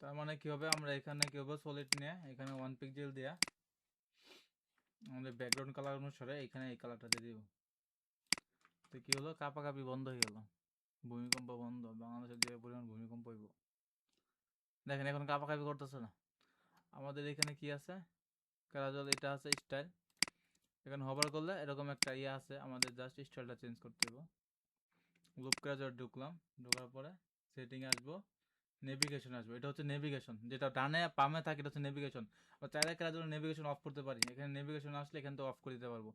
তার মানে কি হবে, আমরা এখানে কি হবে, সলিড নিয়ে এখানে 1 পিক্সেল দেয়া আমাদের ব্যাকগ্রাউন্ড কালার অনুসারে এখানে এই কালারটা দিয়ে দিব। তো কি হলো, কাপাকাপি বন্ধ হয়ে গেল, ভূমিকম্প বন্ধ। বাংলাদেশের যে পরিমাণ ভূমিকম্প হইব দেখেন, এখন কাপাকাপি করতেছে না। আমাদের এখানে কি আছে, কারাজল, এটা আছে স্টাইল। এখানে হবার করলে এরকম একটা ইয়ে আছে, আমাদের জাস্ট স্টাইলটা চেঞ্জ করতে হবে। লুপ কারাজল ঢুকলাম, ঢোকার পরে সেটিংয়ে আসবো, নেভিগেশন আসবে। এটা হচ্ছে নেভিগেশন, যেটা ডানে বামে থাকে এটা হচ্ছে নেভিগেশন। চাইলে কারাজল নেভিগেশন অফ করতে পারি, এখানে নেভিগেশন আসলে এখান থেকে অফ করে দিতে পারবো।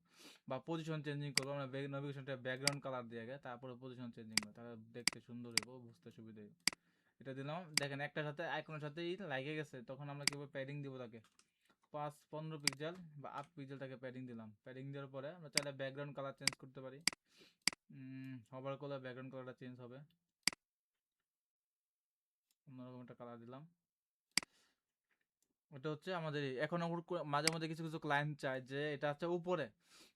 বা পজিশন চেঞ্জিং করবো আমরা, নেভিগেশনটা ব্যাকগ্রাউন্ড কালার দিয়ে আগে, তারপরে পজিশন চেঞ্জিং করবো, তাহলে দেখতে সুন্দর হইব, বুঝতে সুবিধা হইব। এটা দিলাম, দেখেন একটার সাথে আইকনের সাথে লাগে গেছে। তখন আমরা কীভাবে প্যাডিং দিব তাকে, 5-15 পিক্সেল বা 8 পিক্সেলটাকে প্যাডিং দিলাম। প্যাডিং দেওয়ার পরে আমরা চাইলে ব্যাকগ্রাউন্ড কালার চেঞ্জ করতে পারি। হবার করলে ব্যাকগ্রাউন্ড কালারটা চেঞ্জ হবে, অন্যরকম একটা কালার দিলাম। ওটা হচ্ছে আমাদের এখন মাঝে মধ্যে কিছু কিছু ক্লায়েন্ট চায় যে এটা হচ্ছে উপরে,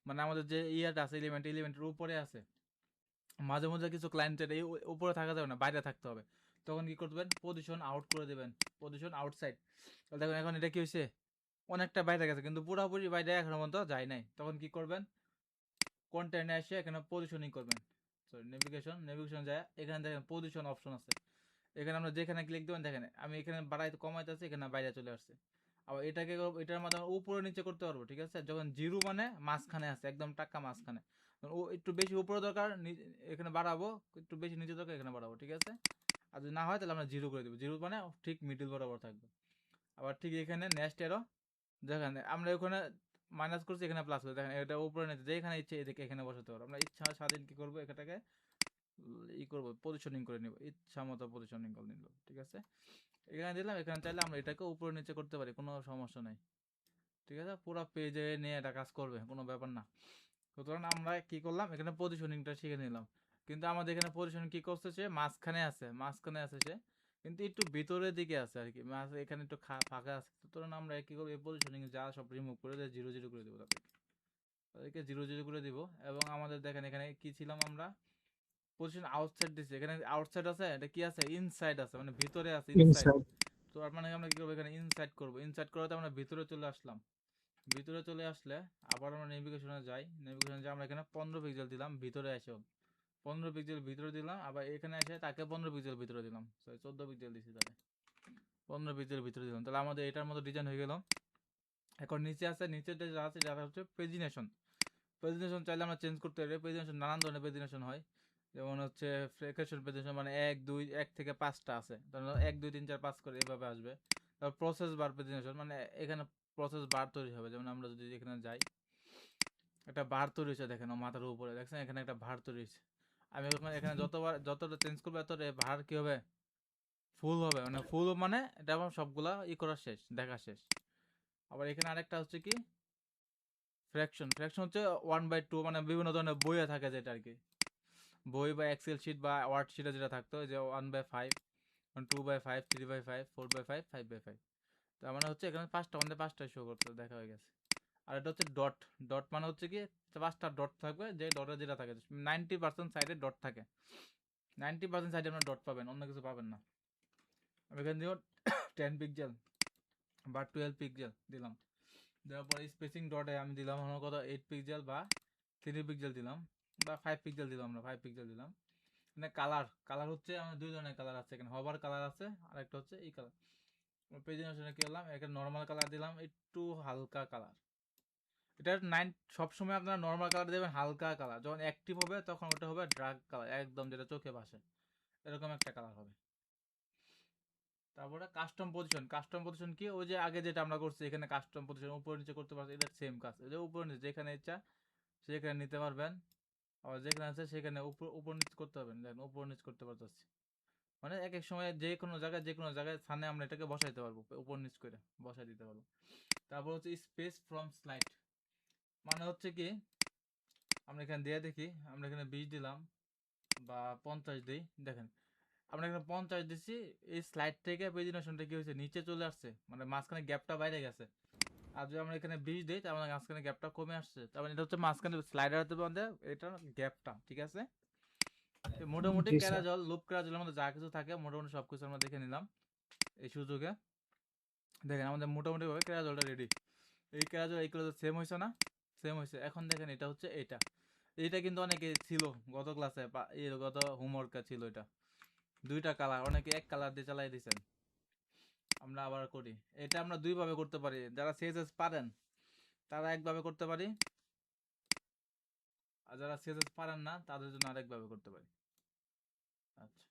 মানে আমাদের যে ইয়াটা আছে এলিমেন্টের উপরে আছে। মাঝে মধ্যে কিছু ক্লায়েন্ট চায় এই উপরে থাকা যাবে না, বাইরে থাকতে হবে। তখন কি করবেন, পজিশন আউট করে দেবেন, পজিশন আউটসাইড। দেখুন এখন এটা কি হয়েছে, অনেকটা বাইরে গেছে কিন্তু পুরোপুরি বাইরে এখনো পর্যন্ত যায় নাই। তখন কি করবেন, কন্টেন্টে এসে এখানে পজিশনিং করবেন, সরি নেভিগেশন যায়, এখানে দেখেন পজিশন অপশন আছে। এখানে আমরা যেখানে ক্লিক দেবেন, দেখেন আমি এখানে বাড়াইতে কমাইতেছি, এখানে বাইরে চলে আসছে। আবার এটাকে এটার মাধ্যমে উপরে নিচে করতে পারবো, ঠিক আছে। যখন জিরো মানে মাঝখানে আছে, একদম টাক্কা মাঝখানে। ও একটু বেশি উপরে দরকার, এখানে বাড়াবো, একটু বেশি নিচে দরকার এখানে বাড়াবো, ঠিক আছে। আর যদি না হয় তাহলে আমরা জিরো করে দেবো, জিরো মানে ঠিক মিডিল বরাবর থাকবে। আবার ঠিক এখানে নেক্সট এরো, দেখেন আমরা ওখানে মাইনাস করছি, এখানে প্লাস করছি, দেখেন এটা উপরে নিচে যেখানে ইচ্ছে এদিকে এখানে বসাতে পারবো। আমরা ইচ্ছা স্বাধীন কি করবো, এটাকে করবো, পজিশনিং করে নিব, ইচ্ছা মতো পজিশনিং করে নিব, ঠিক আছে। এখানে দিলাম, এখানে চাইলে আমরা এটাকে উপরে নিচে করতে পারি, কোনো সমস্যা নাই, ঠিক আছে। পুরো পেজে নিয়ে এটা কাজ করবে, কোনো ব্যাপার না। সুতরাং আমরা কি করলাম, এখানে পজিশনিংটা শিখে নিলাম। কিন্তু আমাদের এখানে পজিশন কি করছে, সে মাঝখানে আছে, সে কিন্তু একটু ভিতরের দিকে আছে আর কি, এখানে একটু ফাঁকা আছে। সুতরাং আমরা কি করবো, এই পজিশনিং যা সব রিমুভ করে দিয়ে 0-0 করে দেবো তাদেরকে 0-0 করে দিব। এবং আমাদের দেখেন এখানে কি ছিলাম আমরা, পজিশন আউটসাইড দিছি, এখানে আউটসাইড আছে, এটা কি আছে, ইনসাইড আছে, মানে ভিতরে আছে, ইনসাইড। ইনসাইড। তো মানে আমরা কি করবো, এখানে ইনসাইড করবো, ইনসাইড করাতে আমরা ভিতরে চলে আসলাম। ভিতরে চলে আসলে আবার আমরা নেভিগেশনে যাই, আমরা এখানে 15 পিক্সেল দিলাম ভিতরে এসেও, 15 পিক্সেল ভিতরে দিলাম। আবার এখানে এসে তাকে 15 পিক্সেল ভিতরে দিলাম, সরি 14 পিক্সেল দিছি তাহলে, 15 পিক্সেল ভিতরে দিলাম। তাহলে আমাদের এটার মতো ডিজাইন হয়ে গেল। এখন নিচে আছে, নিচের যা আছে যারা হচ্ছে পেজিনেশন। পেজিনেশন চাইলে আমরা চেঞ্জ করতে পারি, পেজিনেশন নানান ধরনের পেজিনেশন হয়। যেমন হচ্ছে ফ্রেকেশন পেজিনেশন, মানে 1 থেকে 5টা আছে, ধরুন 1 2 3 4 5 করে এভাবে আসবে। তারপর প্রসেস বার পেজিনেশন, মানে এখানে প্রসেস বার তৈরি হবে। যেমন আমরা যদি এখানে যাই, একটা বার তৈরি হয়েছে, দেখেন মাথার উপরে দেখছেন এখানে একটা ভার তৈরি হয়েছে। আমি এখানে যতটা চেঞ্জ করবো এতটা ভার কি হবে, ফুল হবে, মানে ফুল মানে এটা আমার সবগুলা করা শেষ, দেখা শেষ। আবার এখানে আরেকটা হচ্ছে কি, ফ্র্যাকশন। হচ্ছে 1/2, মানে বিভিন্ন ধরনের বইয়ে থাকে যেটা আর কি, বই বা এক্সেল শিট বা ওয়ার্ড শিটে যেটা থাকতো, যে 1/5, 2/5, 3/5, 4/5, 5/5। তার মানে হচ্ছে এখানে 5টা, আমাদের 5টায় শো করতে দেখা হয়ে গেছে। আর এটা হচ্ছে ডট। ডট মানে হচ্ছে কি, 5টা ডট থাকবে, যে ডটে যেটা থাকে 90% সাইডে ডট থাকে, 90% সাইডে আপনার ডট পাবেন, অন্য কিছু পাবেন না। আমি এখানে দিব 10 পিক্সেল বা 12 পিক্সেল দিলাম। দেওয়ার পরে স্পেসিং ডটে আমি দিলাম আমার কত, 8 পিক্সেল বা 3 পিক্সেল দিলাম, বা 5 পিক্সেল দিলাম, আমরা 5 পিক্সেল দিলাম। মানে কালার হচ্ছে আমার 2 ধরনের কালার আছে, এখানে হবার কালার আছে, আর একটা হচ্ছে এই কালার। প্রেজেন্টেশনে কি করলাম, এখানে নর্মাল কালার দিলাম, একটু হালকা কালার। এটা সবসময় আপনারা নর্মাল কালার দেবেন, হালকা কালার। যখন অ্যাক্টিভ হবে তখন ওটা হবে ডার্ক কালার, একদম যেটা চোখে ভাসে, এরকম একটা কালার হবে। তারপরে কাস্টম পজিশন কি, ওই যে আগে যেটা আমরা করছি, এখানে কাস্টম পজিশন উপরে নিচে করতে পারছি, এটা সেম কাজ। এই যে উপরে নিচে যেখানে ইচ্ছা সেখানে নিতে পারবেন, আবার যেখানে আছে সেখানে উপর নিচ করতে পারবেন। দেখেন উপর নিচ করতে পারতেছি, মানে এক এক সময় যে কোনো জায়গায় স্থানে আমরা এটাকে বসাইতে পারবো, উপর নিচ করে বসাই দিতে পারবো। তারপর হচ্ছে স্পেস ফ্রম স্লাইড, মানে হচ্ছে কি, আমরা এখানে দিয়ে দেখি, আমরা এখানে 20 দিলাম বা 50 দিই, দেখেন আমরা এখানে 50 দিচ্ছি, এই স্লাইড থেকে প্রেজেন্টেশনটা কি হয়েছে, নিচে চলে আসছে, মানে মাঝখানে গ্যাপটা বাইরে গেছে। আর যদি আমরা এখানে 20 দিই, তার মানে মাঝখানে গ্যাপটা কমে আসছে, তার মানে এটা হচ্ছে মাঝখানে স্লাইডার হতে পারে এটা গ্যাপটা, ঠিক আছে। মোটামুটি জি স্যার। ক্যারাজল লুপ ক্যারাজলের মধ্যে যা কিছু থাকে মোটামুটি সব কিছু আমরা দেখে নিলাম। এই সুযোগে দেখেন আমাদের মোটামুটিভাবে ক্যারাজলটা রেডি। এই ক্যারাজল এই ক্যারাজল সেম হয়েছে না? সেম হয়েছে। এখন দেখেন এটা হচ্ছে এটা কিন্তু অনেকে ছিল গত ক্লাসে গত হোমওয়ার্কে ছিল এটা। দুইটা কালার, অনেকে এক কালার দিয়ে চালাই দিয়েছেন। আমরা আবার করি। এটা আমরা দুইভাবে করতে পারি। যারা সিএসএস পারেন তারা একভাবে করতে পারি, আর যারা সিএসএস পারেন না তাদের জন্য আরেকভাবে করতে পারি। আচ্ছা,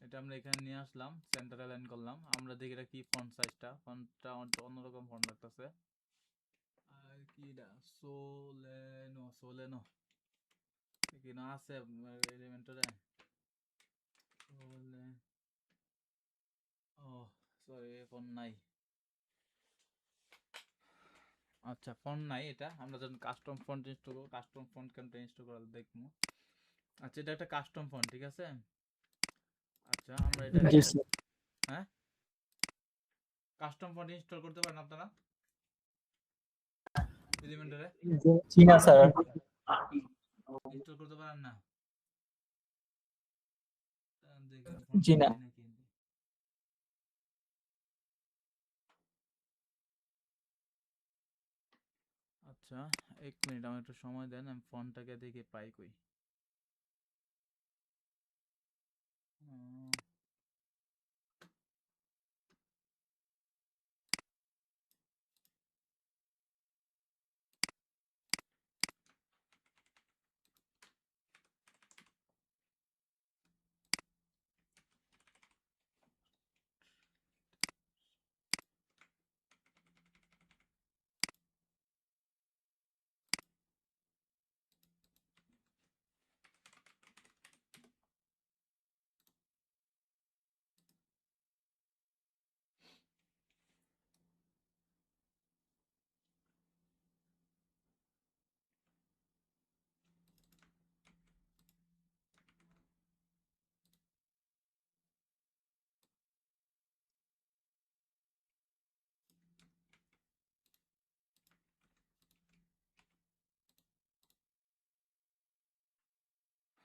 এটা আমরা এখানে নিয়ে আসলাম, সেন্টারে লাইন করলাম। আমরা দেখি এটা কি ফন্ট সাইজটা, ফন্টটা অন্যরকম ফন্ট লাগতেছে। আর কি এটা সোলেনো কি না আছে এলিমেন্টরে সোলে, ও সরি ফন্ট নাই। আচ্ছা ফন্ট নাই, এটা আমরা যখন কাস্টম ফন্ট ইনস্টল করব, কাস্টম ফন্ট কেমন ইনস্টল করা দেখবো। আচ্ছা এটা একটা কাস্টম ফন্ট, ঠিক আছে। আচ্ছা আমরা এটা জি স্যার। হ্যাঁ কাস্টম ফন্ট ইনস্টল করতে পারেন আপনারা এলিমেন্টরে? জি না স্যার। ইনস্টল করতে পারেন না? দেখি জি ফন্টটা না। পাই নাকি। আচ্ছা এক মিনিট আমার একটু সময় দেন, আমি ফন্টটাকে দেখে পাই কই।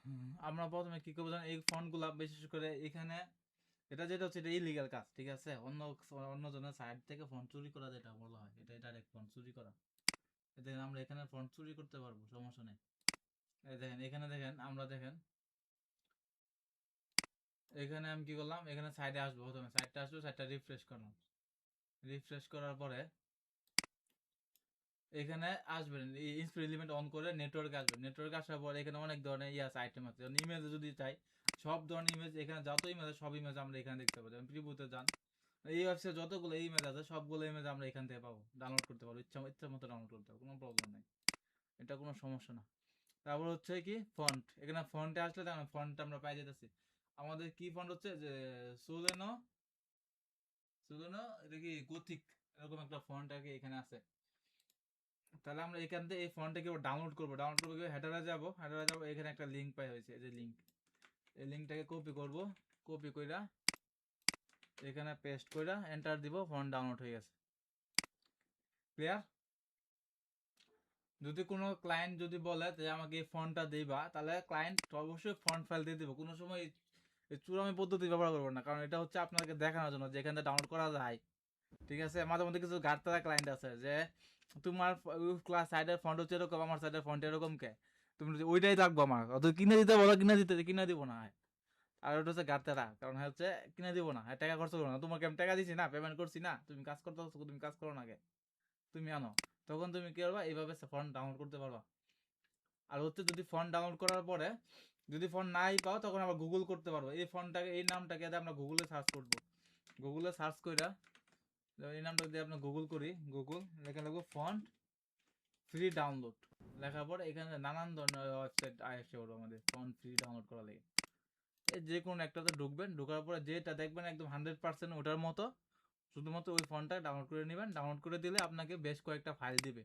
উম, আমরা প্রথমে কি করবো জানেন, এই ফন্টগুলা বিশেষ করে এখানে এটা যেটা হচ্ছে এটা ইলিগাল কাজ, ঠিক আছে। অন্য জনের সাইড থেকে ফন্ট চুরি করা যেটা বলা হয়, এটা ডাইরেক্ট ফন্ট চুরি করা। দেখেন আমরা এখানে ফন্ট চুরি করতে পারবো, সমস্যা নেই। এই দেখেন এখানে দেখেন, আমরা দেখেন এখানে আমি কি করলাম, এখানে সাইডে আসবো, প্রথমে সাইডটা আসবো, সাইডটা রিফ্রেশ করলাম। রিফ্রেশ করার পরে এখানে আসবেন, ইনস্পিড এলিমেন্ট অন করে নেটওয়ার্কে আসবেন। নেটওয়ার্কে আসার পর এখানে অনেক ধরনের আইটেম আছে। যেমন ইমেজ যদি চাই, সব ধরনের ইমেজ এখানে, যত ইমেজ সব ইমেজ আমরা এখানে দেখতে পাবো। যেমন প্রিভিউতে যান, এই ওয়েবসাইটে যতগুলো ইমেজ আছে সবগুলো ইমেজ আমরা এখান থেকে পাবো, ডাউনলোড করতে পারবো, ইচ্ছা মতো ডাউনলোড করতে পারবো, কোনো প্রবলেম নেই, এটা কোনো সমস্যা না। তারপর হচ্ছে কি ফন্ট, এখানে ফন্টে আসলে দেখেন ফন্ট আমরা পাই যেতেছি। আমাদের কি ফন্ট হচ্ছে যে সোলেনো, এটা কি গথিক, এরকম একটা ফন্ট আর কি এখানে আছে। তাহলে আমরা এখান থেকে এই ফন্টটাকে ডাউনলোড করবো। ডাউনলোড করবো হেডারে যাবো, এখানে একটা লিঙ্ক পাই হয়েছে, এই যে লিঙ্ক, এই লিঙ্কটাকে কপি করব। কপি কইরা এখানে পেস্ট কইরা এন্টার দিব, ফন্ট ডাউনলোড হয়ে গেছে। ক্লিয়ার? যদি কোনো ক্লায়েন্ট যদি বলে যে আমাকে এই ফন্টটা দিবা, তাহলে ক্লায়েন্ট অবশ্যই ফন্ট ফাইল দিয়ে দিব। কোনো সময় এই চূড়ামি পদ্ধতি ব্যবহার করবেন না, কারণ এটা হচ্ছে আপনাকে দেখানোর জন্য যে এখান থেকে ডাউনলোড করা যায়, ঠিক আছে। মাঝে মধ্যে কিছু গাড়তারা ক্লায়েন্ট আছে যে তোমার ক্লাস সাইডের ফন্ট হচ্ছে এরকম, আমার সাইডের ফন্ট এরকম কে, তুমি ওইটাই লাগবো আমার, অত কিনে দিতে বলো, কিনে দিব না। আর ওটা হচ্ছে গাড়তারা, কারণ হচ্ছে কিনে দিব না, টাকা খরচ করবো না। তোমাকে আমি টাকা দিছি না, পেমেন্ট করছি না, তুমি কাজ করতে হচ্ছে, তুমি কাজ করো না, তুমি আনো। তখন তুমি কি করবা, এইভাবে ফন্ট ডাউনলোড করতে পারবা। আর হচ্ছে যদি ফন্ট ডাউনলোড করার পরে যদি ফন্ট নাই পাও, তখন আবার গুগল করতে পারবো। এই ফন্টটাকে, এই নামটাকে আমরা গুগলে সার্চ করবো। গুগলে সার্চ কইরা এই নামটা দিয়ে আমরা গুগল করি, গুগল লেখা লাগবো ফন্ট ফ্রি ডাউনলোড, লেখার পর এখানে নানান ধরনের ওয়েবসাইট আসে ওর আমাদের ফন্ট ফ্রি ডাউনলোড করা লাগে। এই যে কোনো একটাতে ঢুকবেন, ঢোকার পরে যেটা দেখবেন একদম 100% ওটার মতো, শুধুমাত্র ওই ফন্টটা ডাউনলোড করে নেবেন। ডাউনলোড করে দিলে আপনাকে বেশ কয়েকটা ফাইল দিবে।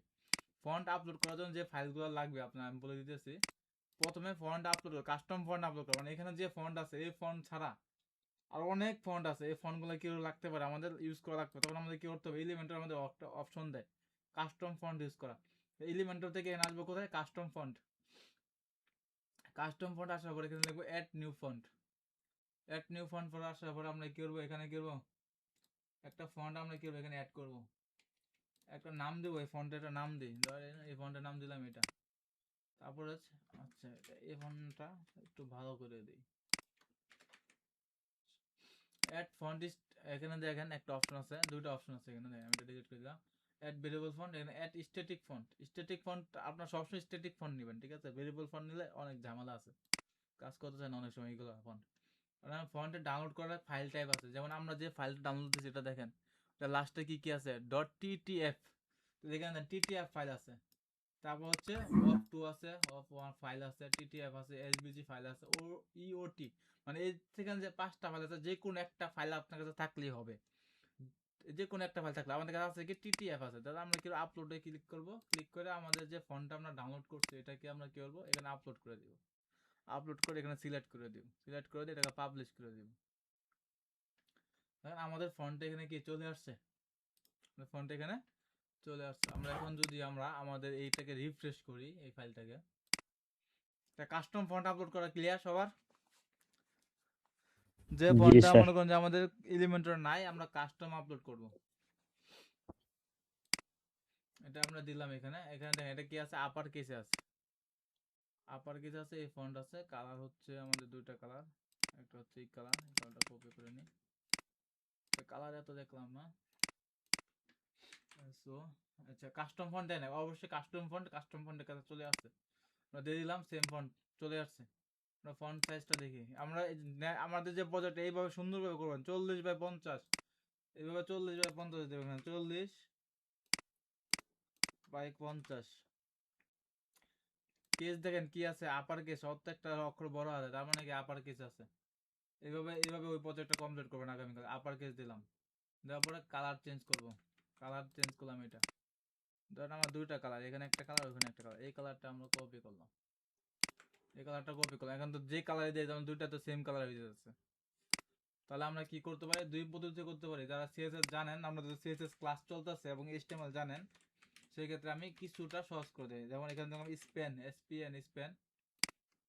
ফন্ট আপলোড করার জন্য যে ফাইলগুলো লাগবে আপনার আমি বলে দিতেছি। প্রথমে font upload, custom font upload করবেন। এখানে যে ফন্ট আছে এই ফন্ট ছাড়া আর অনেক ফন্ট আছে, এই ফন্টগুলো কি লাগতে পারে আমাদের ইউজ করা লাগবে। তখন আমাদের কি করতে হবে, এলিমেন্টের আমাদের অপশন দেয় কাস্টম ফন্ট ইউজ করা। এলিমেন্টর থেকে এনে আসবো কোথায়, কাস্টম ফন্ট। কাস্টম ফন্ট আসার পরে এখানে লিখবো add new font. Add new font পরে আসার পরে আমরা কি করবো, এখানে কি করবো, একটা ফন্ট আমরা কি এখানে অ্যাড করব, একটা নাম দেবো, এই ফন্টের একটা নাম দিই, ধরেন এই ফন্টের নাম দিলাম এটা। তারপরে আচ্ছা এই ফন্টটা একটু ভালো করে দিই, অ্যাড ফন্ট ইস, এখানে দেখেন একটা অপশন আছে, দুটো অপশন আছে এখানে দেখেন, আমি এটা ডিলিট করে দিলাম। অ্যাড ভেরিয়েবল ফন্ট, এখানে add static font. Static font আপনার সবসময় স্ট্যাটিক ফন্ট নেবেন, ঠিক আছে? ভেরিয়েবল ফন্ট নিলে অনেক ঝামেলা আছে, কাজ করতে চায় না অনেক সময় এইগুলো ফন্ট। কারণ ফন্টে ডাউনলোড করার ফাইল টাইপ আছে, যেমন আমরা যে ফাইলটা ডাউনলোড দিচ্ছি এটা দেখেন, এটা লাস্টে কি কি আছে, ডট টিটিএফ, দেখেন টিটিএফ ফাইল আছে। তারপর হচ্ছে অফ টু আছে, অফ ওয়ান ফাইল আছে, টিটিএফ আছে, এসবিজি ফাইল আছে, ও ইওটি, মানে এই সেখানে যে 5টা ফাইল আছে, যে কোনো একটা ফাইল আপনার কাছে থাকলেই হবে। যে কোনো একটা ফাইল থাকলে আমাদের কাছে আছে কি টিটিএফ আছে, তাহলে আমরা কি আপলোডে ক্লিক করব, ক্লিক করে আমাদের যে ফন্টটা আমরা ডাউনলোড করছি এটাকে আমরা কি করব, এখানে আপলোড করে দিব। আপলোড করে এখানে সিলেক্ট করে দিব, সিলেক্ট করে দিয়ে এটাকে পাবলিশ করে দিব। আমাদের ফন্ট এখানে কি চলে আসছে, ফন্ট এখানে চলে আসছে। আমরা এখন যদি আমরা আমাদের এইটাকে রিফ্রেশ করি, এই ফাইলটাকে, কাস্টম ফন্ট আপলোড করা ক্লিয়ার সবার? যে জি ফন্টটা স্যার। মনে করেন যে আমাদের এলিমেন্টর নাই, আমরা কাস্টম আপলোড করব। এটা আমরা দিলাম এখানে, এখানে দেখেন এটা কি আছে, আপার কেসে আছে, আপার কেসে আছে, এই ফন্ট আছে, কালার হচ্ছে আমাদের দুইটা কালার, একটা হচ্ছে এই কালার, এই কালারটা কপি করে নিই, কালার এত দেখলাম না। সো আচ্ছা, কাস্টম ফন্ট দেয় না, অবশ্যই কাস্টম ফন্ট, কাস্টম ফন্টের কাছে চলে আসছে, আমরা দিয়ে দিলাম, সেম ফন্ট চলে আসছে। আমরা ফন্ট সাইজটা দেখি, আমরা আমাদের যে প্রজেক্ট এইভাবে সুন্দরভাবে করবেন, 40x50, এইভাবে 40x50 দেবেন, 40x50। কেস দেখেন কি আছে, আপার কেস, প্রত্যেকটা অক্ষর বড় আছে, তার মানে কি আপার কেস আছে। এইভাবে এইভাবে ওই প্রজেক্টটা কমপ্লিট করবেন আগামীকাল। আপার কেস দিলাম, দেওয়ার পরে কালার চেঞ্জ করব, কালার চেঞ্জ করলাম, এটা ধরেন আমার দুইটা কালার, এখানে একটা কালার, ওখানে একটা কালার, এই কালারটা আমরা কপি করলাম, এই কালারটা কপি করলাম। এখন তো যে কালার দিয়ে যেমন দুইটা তো সেম কালার হয়ে যাচ্ছে, তাহলে আমরা কি করতে পারি, দুই পদ্ধতিতে করতে পারি। যারা সিএসএস জানেন, আমরা যদি সিএসএস ক্লাস চলতেছে এবং এইচটিএমএল জানেন, সেই ক্ষেত্রে আমি কিছুটা সহজ করে দিই। যেমন এখানে দেখলাম স্পেন, এসপিএন স্পেন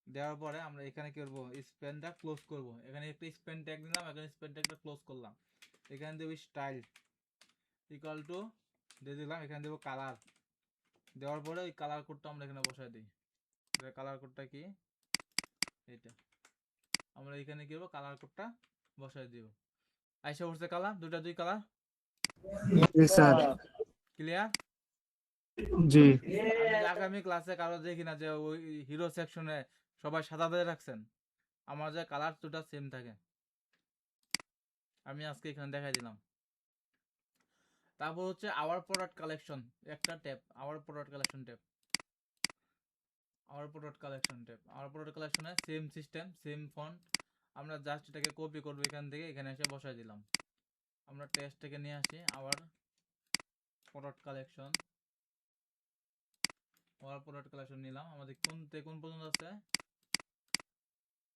দেওয়ার পরে আমরা এখানে কি করবো, স্পেনটা ক্লোজ করব, এখানে একটা স্পেন ট্যাগ দিলাম, এখানে স্পেন ট্যাগটা ক্লোজ করলাম, এখানে দেবো স্টাইল ইকুয়াল টু দিয়ে দিলাম, এখানে দেবো কালার, দেওয়ার পরে ওই কালার কোডটা আমরা এখানে বসাই দিই। কালার কোডটা কি, এটা আমরা এখানে কি করবো, কালার কোডটা বসাই দিব। আইসা পড়ছে কালার, দুটা দুই কালার, জি স্যার। ক্লিয়ার? জি আমি যে আগামী ক্লাসে কারো দেখি না যে ওই হিরো সেকশনে সবাই সাদা দিয়ে রাখছেন, আমার যে কালার দুটা সেম থাকে, আমি আজকে এখানে দেখাই দিলাম। তারপর হচ্ছে আওয়ার প্রোডাক্ট কালেকশন, একটা tab, hour product collection tab, hour product collection tab, hour product কালেকশনে সেম সিস্টেম, সেম ফন্ট, আমরা জাস্ট এটাকে কপি করবো, এখান থেকে এখানে এসে বসাই দিলাম। আমরা টেক্সট থেকে নিয়ে আসি, hour product collection, hour product collection নিলাম, আমাদের কোন পর্যন্ত আছে,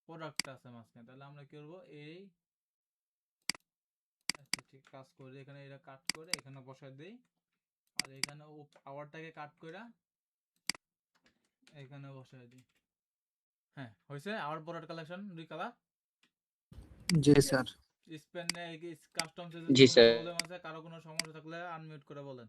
প্রোডাক্ট আছে মাঝখানে, তাহলে আমরা কি করবো, এই আচ্ছা ঠিক কাজ করে এখানে এটা কাট করে এখানে বসাই দেই, আর এখানে আওয়ারটাকে কাট করে এখানে বসাই দিই। হ্যাঁ হয়েছে, আওয়ার প্রোডাক্ট কালেকশন দুই কালার। জি স্যার। স্পেন কাস্টম জি কোনো স্যার। প্রবলেম আছে, কারো কোনো সমস্যা থাকলে আনমিউট করে বলেন।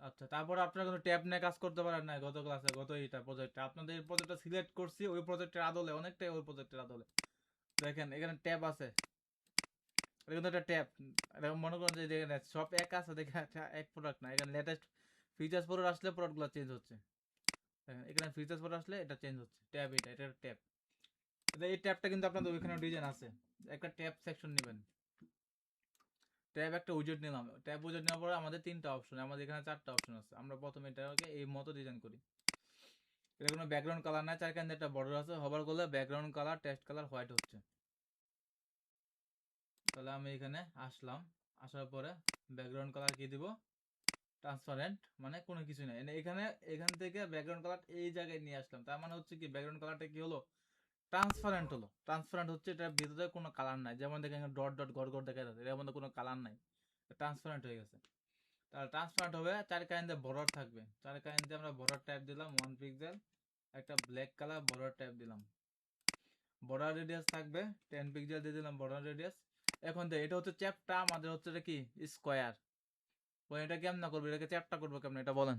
আচ্ছা, তারপর আপনারা কোনো ট্যাব নিয়ে কাজ করতে পারেন না গত ক্লাসে, গত এইটা প্রজেক্টে আপনাদের এই প্রজেক্টটা সিলেক্ট করছি, ওই প্রজেক্টের আদলে, অনেকটাই ওই প্রজেক্টের আদলে। দেখেন এখানে ট্যাব আছে, এটা কিন্তু একটা ট্যাব, এরকম মনে করেন যে এখানে সব এক আছে, দেখে এক প্রোডাক্ট না, এখানে লেটেস্ট ফিচার্স পরে আসলে প্রোডাক্টগুলো চেঞ্জ হচ্ছে। দেখেন এখানে ফিচার্স পরে আসলে এটা চেঞ্জ হচ্ছে, ট্যাব এটা ট্যাব। এই ট্যাবটা কিন্তু আপনাদের ওইখানে ডিজাইন আছে, একটা ট্যাব সেকশন নেবেন, ট্যাব একটা উইজেট নিলাম, ট্যাব উইজেট নেওয়ার পরে আমাদের 3টা অপশন, আমাদের এখানে 4টা অপশন আছে। আমরা প্রথমে এটাকে এই মতো ডিজাইন করি, এটা কোনো ব্যাকগ্রাউন্ড কালার নাই, চারখানে একটা বর্ডার আছে, হবার করলে background colour, text colour white হচ্ছে। তাহলে আমি এখানে আসলাম, আসার পরে ব্যাকগ্রাউন্ড কালার কি দিব, ট্রান্সপারেন্ট, মানে কোনো কিছু নাই এখানে, এখান থেকে ব্যাকগ্রাউন্ড কালার এই জায়গায় নিয়ে আসলাম, তার মানে হচ্ছে কি ব্যাকগ্রাউন্ড কালারটা কি হলো, ট্রান্সপারেন্ট হলো। ট্রান্সপারেন্ট হচ্ছে এটার ভিতরে কোনো কালার নাই, যেমন দেখেন ডট ডট ঘর ঘর দেখা যাচ্ছে, এর মধ্যে কোনো কালার নাই, ট্রান্সপারেন্ট হয়ে গেছে। তাহলে ট্রান্সপারেন্ট হবে, চার কাইন্ডে বর্ডার থাকবে, চার কাইন্ডে আমরা বর্ডার টাইপ দিলাম 1 পিক্সেল, একটা ব্ল্যাক কালার বর্ডার টাইপ দিলাম, বর্ডার রেডিয়াস থাকবে 10 পিক্সেল দিয়ে দিলাম বর্ডার রেডিয়াস, এখন দেখ এটা হচ্ছে চ্যাপ্টা, আমাদের হচ্ছে এটা কি স্কোয়ার। এটা কেমন করবে, এটাকে চ্যাপ্টা করবো কেমন এটা বলেন।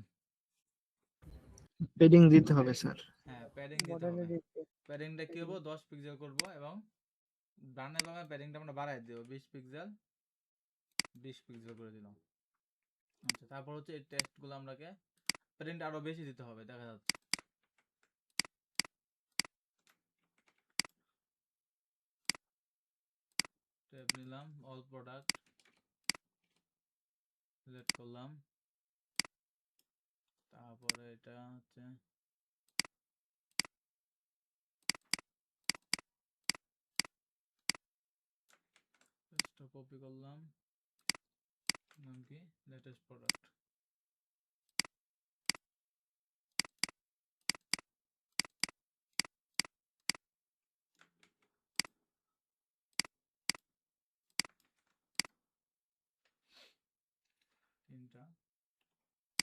পেডিং দিতে হবে স্যার। হ্যাঁ প্যাডিং দিতে বর্ডারে হবে। দিতে প্যাডিংটা কি হবো 10 পিক্সেল করবো, এবং ডানে বামে প্যাডিংটা আমরা বাড়াই দেবো 20 পিক্সেল 20 পিক্সেল করে দিলাম। আচ্ছা তারপর হচ্ছে এই টেক্সটগুলো আমরাকে প্যাডিংটা আরো বেশি দিতে হবে, দেখা যাচ্ছে। ট্যাব নিলাম, অল প্রোডাক্ট সিলেক্ট করলাম, তারপরে এটা হচ্ছে টেক্সটটা কপি করলাম, নাম কি লেটেস্ট প্রোডাক্ট। তিনটা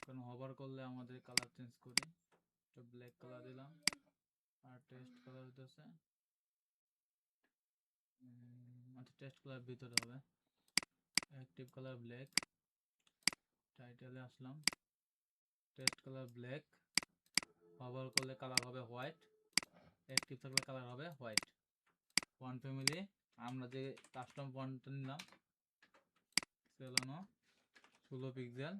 কারণ হভার করলে আমাদের কালার চেঞ্জ করি, একটা ব্ল্যাক কালার দিলাম, আর টেক্সট কালার হইতেছে আচ্ছা টেক্সট কালার ভিতরে হবে অ্যাক্টিভ কালার ব্ল্যাক। টাইটেলে আসলাম, টেক্সট কালার ব্ল্যাক, হভার করলে কালার হবে হোয়াইট, অ্যাক্টিভ থাকলে কালার হবে হোয়াইট। ফন্ট ফ্যামিলি আমরা যে কাস্টম ফন্টটা নিলাম সেলানো 16 পিক্সেল,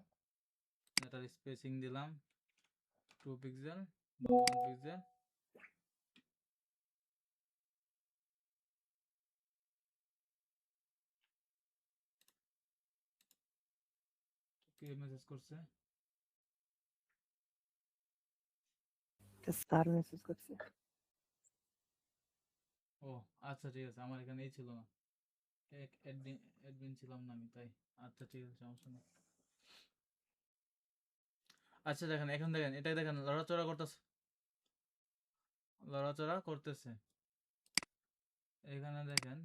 এটার স্পেসিং দিলাম 2 পিক্সেল বা 1 পিক্সেল। কে মেসেজ করছে? স্যার মেসেজ করছে। ও আচ্ছা ঠিক আছে, আমার এখানে এই ছিল না, এক অ্যাডমিন ছিলাম না আমি তাই। আচ্ছা ঠিক আছে সমস্যা নেই। আচ্ছা দেখেন এখন দেখেন এটা দেখেন লড়াচড়া করতেছে, লড়াচড়া করতেছে এখানে দেখেন।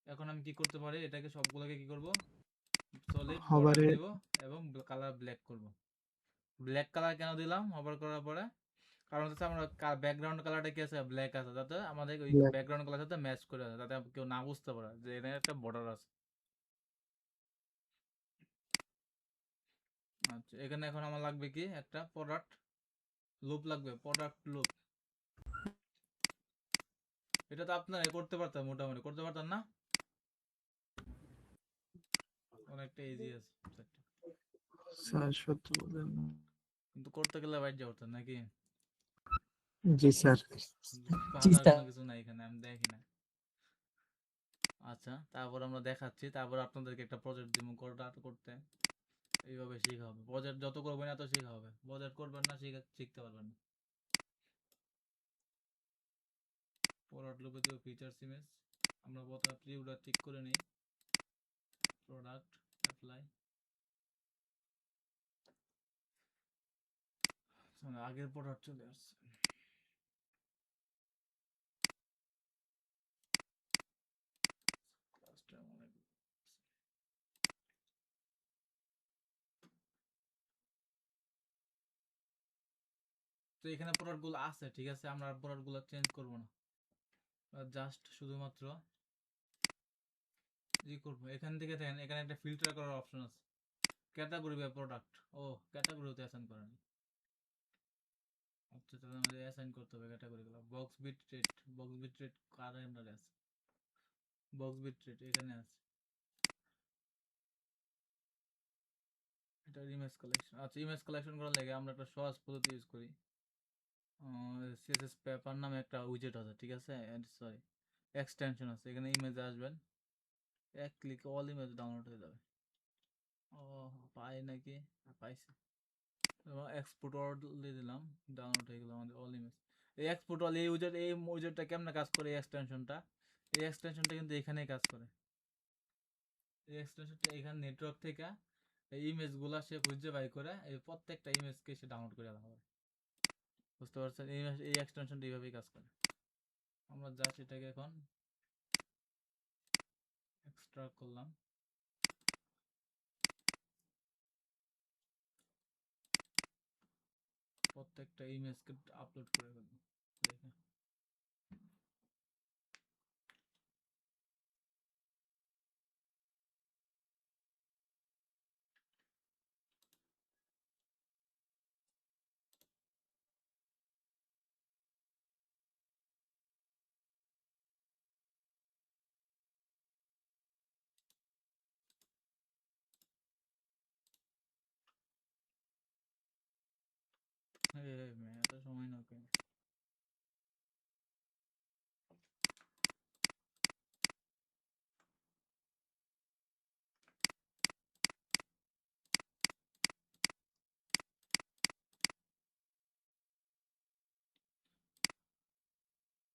এখন আমি কি করতে পারি, এটাকে সবগুলোকে কি করব, সলিড বর্ডার হভারে দেব এবং কালার ব্ল্যাক করব। ব্ল্যাক কালার কেন দিলাম হভার করার পরে, কারণ হচ্ছে আমরা ব্যাকগ্রাউন্ড কালারটা কি আছে ব্ল্যাক আছে, যাতে আমাদের ওই ব্ল্যাক ব্যাকগ্রাউন্ড কালার সাথে ম্যাচ করে আছে, যাতে কেউ না বুঝতে পারে যে এখানে একটা বর্ডার আছে। আচ্ছা এখানে এখন আমার লাগবে কি একটা প্রোডাক্ট লুপ লাগবে, প্রোডাক্ট লুপ। এটা তো আপনারা করতে পারতেন, মোটামুটি করতে পারতেন না, অনেকটা ইজি আছে সেটটা। স্যার সত্যি বলেন। কিন্তু করতে গেলে বাইর যাওয়া হতো নাকি, জি স্যার। বাধার কোনো কিছু নাই এখানে আমি দেখি না। আচ্ছা তারপর আমরা দেখাচ্ছি, তারপর আপনাদেরকে একটা প্রজেক্ট দিব করতে, এইভাবে শেখা হবে। প্রজেক্ট যত করবেন এত শেখা হবে, প্রজেক্ট করবেন না শিখতে পারবেন না। প্রোডাক্ট লুপে দিব ফিচার্স ইমেজ, আমরা প্রথমে প্রিভিউটা ঠিক করে নিই, প্রোডাক্ট অ্যাপ্লাই, আগের প্রোডাক্ট চলে আসছে। তো এখানে প্রোডাক্ট গুলো আছে ঠিক আছে, আমরা প্রোডাক্ট গুলো চেঞ্জ করবো না, জাস্ট শুধুমাত্র ই করবো। এখান থেকে দেখেন এখানে একটা ফিল্টার করার অপশন আছে, ক্যাটাগরি বাই প্রোডাক্ট। ও ক্যাটাগরিতে অ্যাসাইন করেন, আচ্ছা তাহলে আমাদের অ্যাসাইন করতে হবে ক্যাটাগরিগুলো। Box bit rate, box bit rate কার আন্ডারে আছে, বক্স বিট রেট এখানে আছে, এটা ইমেজ কালেকশন। আচ্ছা ইমেজ কালেকশন করার লাগে আমরা একটা সহজ পদ্ধতি ইউজ করি, সিএসএস পেপার নামে একটা উইজেট আছে ঠিক আছে, সরি এক্সটেনশন আছে, এখানে ইমেজে আসবেন, এক ক্লিকে অল ইমেজ ডাউনলোড হয়ে যাবে। ও পাই নাকি, পাইছি, এক্সপোর্ট অল দিয়ে দিলাম, ডাউনলোড হয়ে গেল আমাদের অল ইমেজ। এই এক্সপোর্ট অল এই উইজারটা কেমনে কাজ করে, এই এক্সটেনশনটা, এই এক্সটেনশনটা কিন্তু এখানেই কাজ করে। এই এক্সটেনশনটা এখানে নেটওয়ার্ক থেকে এই ইমেজগুলো সে খুঁজে বাই করে এই প্রত্যেকটা ইমেজকে সে ডাউনলোড করে আলাদা করে। বুঝতে পারছেন, এই এক্সটেনশনটা এইভাবেই কাজ করে। আমরা জাস্ট এটাকে এখন এক্সট্রাক্ট করলাম, প্রত্যেকটা ইমেজকে আপলোড করে ফেলবো। এত সময় না কেন?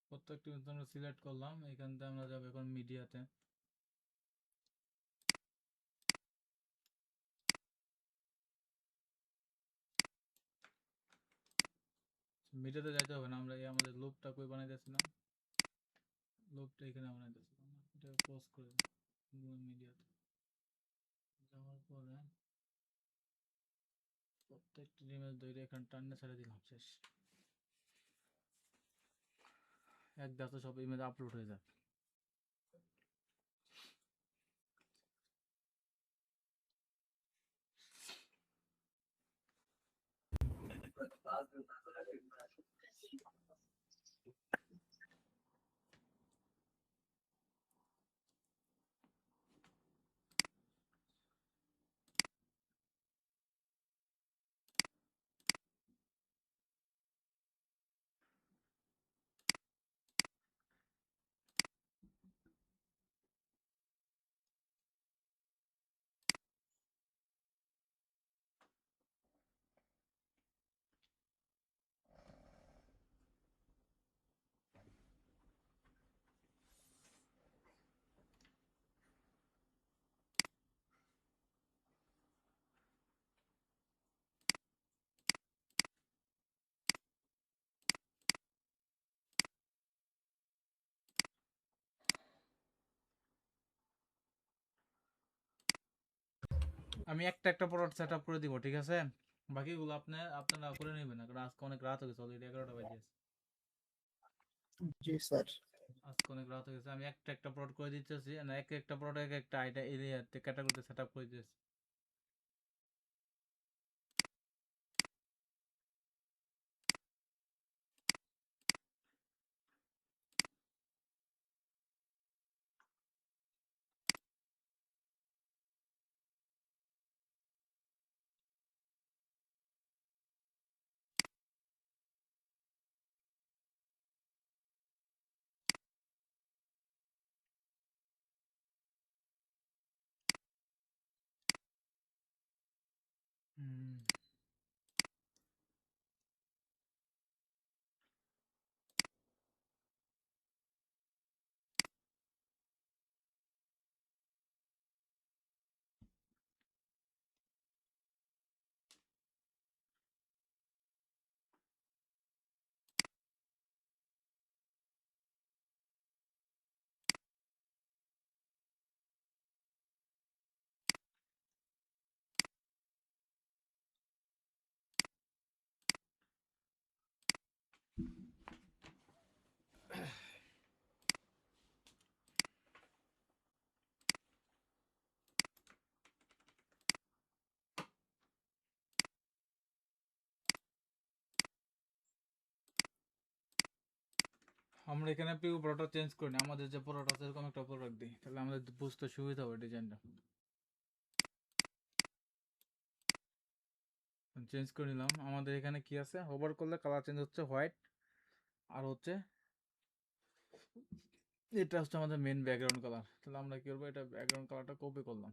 প্রত্যেকটি আমরা সিলেক্ট করলাম, এখান থেকে আমরা যাবো এখন মিডিয়াতে। মিডিয়াতে যাইতে হবে না, আমরা এই আমাদের লুপটা কই বানাইতেছিলাম, লুপটা এখানে বানাইতেছিলাম, এটা পোস্ট করে মিডিয়াতে যাওয়ার পরে প্রত্যেকটি ইমেজ ধরে এখানে টান্নে ছেড়ে দিলাম, শেষ। এক দাসে সব ইমেজ আপলোড হয়ে যাবে। আমি একটা একটা প্রোডাক্ট সেট আপ করে দিব, ঠিক আছে? বাকিগুলো আপনারা করে নেবেন, কারণ আজকে অনেক রাত হয়ে গেছে, অলরেডি 11টা বাজে। জি স্যার। আজকে অনেক রাত হয়ে গেছে, আমি একটা একটা প্রোডাক্ট করে দিতেছি, না এক একটা প্রোডাক্ট একটা আইডিয়া এরিয়াতে ক্যাটাগরিতে সেট আপ করে দিতেছি। হুম। আমরা এখানে পিউ প্রোডাক্ট চেঞ্জ করি না, আমাদের যে প্রোডাক্ট আছে এরকম একটা প্রোডাক্ট দিই, তাহলে আমাদের বুঝতে সুবিধা হবে ডিজাইনটা। চেঞ্জ করে নিলাম। আমাদের এখানে কি আছে, হোভার করলে কালার চেঞ্জ হচ্ছে হোয়াইট, আর হচ্ছে এটা হচ্ছে আমাদের মেন ব্যাকগ্রাউন্ড কালার। তাহলে আমরা কি করবো, এটা ব্যাকগ্রাউন্ড কালারটা কপি করলাম।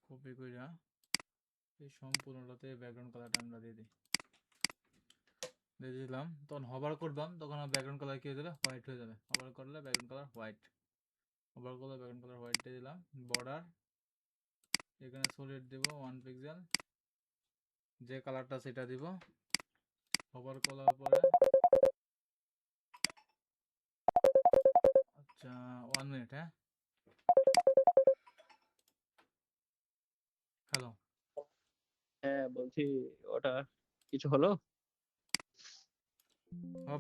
কপি কইরা এই সম্পূর্ণটাতে ব্যাকগ্রাউন্ড কালারটা আমরা দিয়ে দিই, দিয়ে দিলাম। তখন হভার করলাম, তখন ব্যাকগ্রাউন্ড কালার কি হয়ে যাবে, হোয়াইট হয়ে যাবে। হভার করলে ব্যাকগ্রাউন্ড কালার হোয়াইট, হভার করলে ব্যাকগ্রাউন্ড কালার হোয়াইট দিয়ে দিলাম। বর্ডার এখানে সলিড দিব 1 পিক্সেল, যে কালারটা সেটা দিব। হভার করার পরে আচ্ছা 1 মিনিট, হ্যাঁ। হ্যালো। হ্যাঁ বলছি, ওটা কিছু হলো?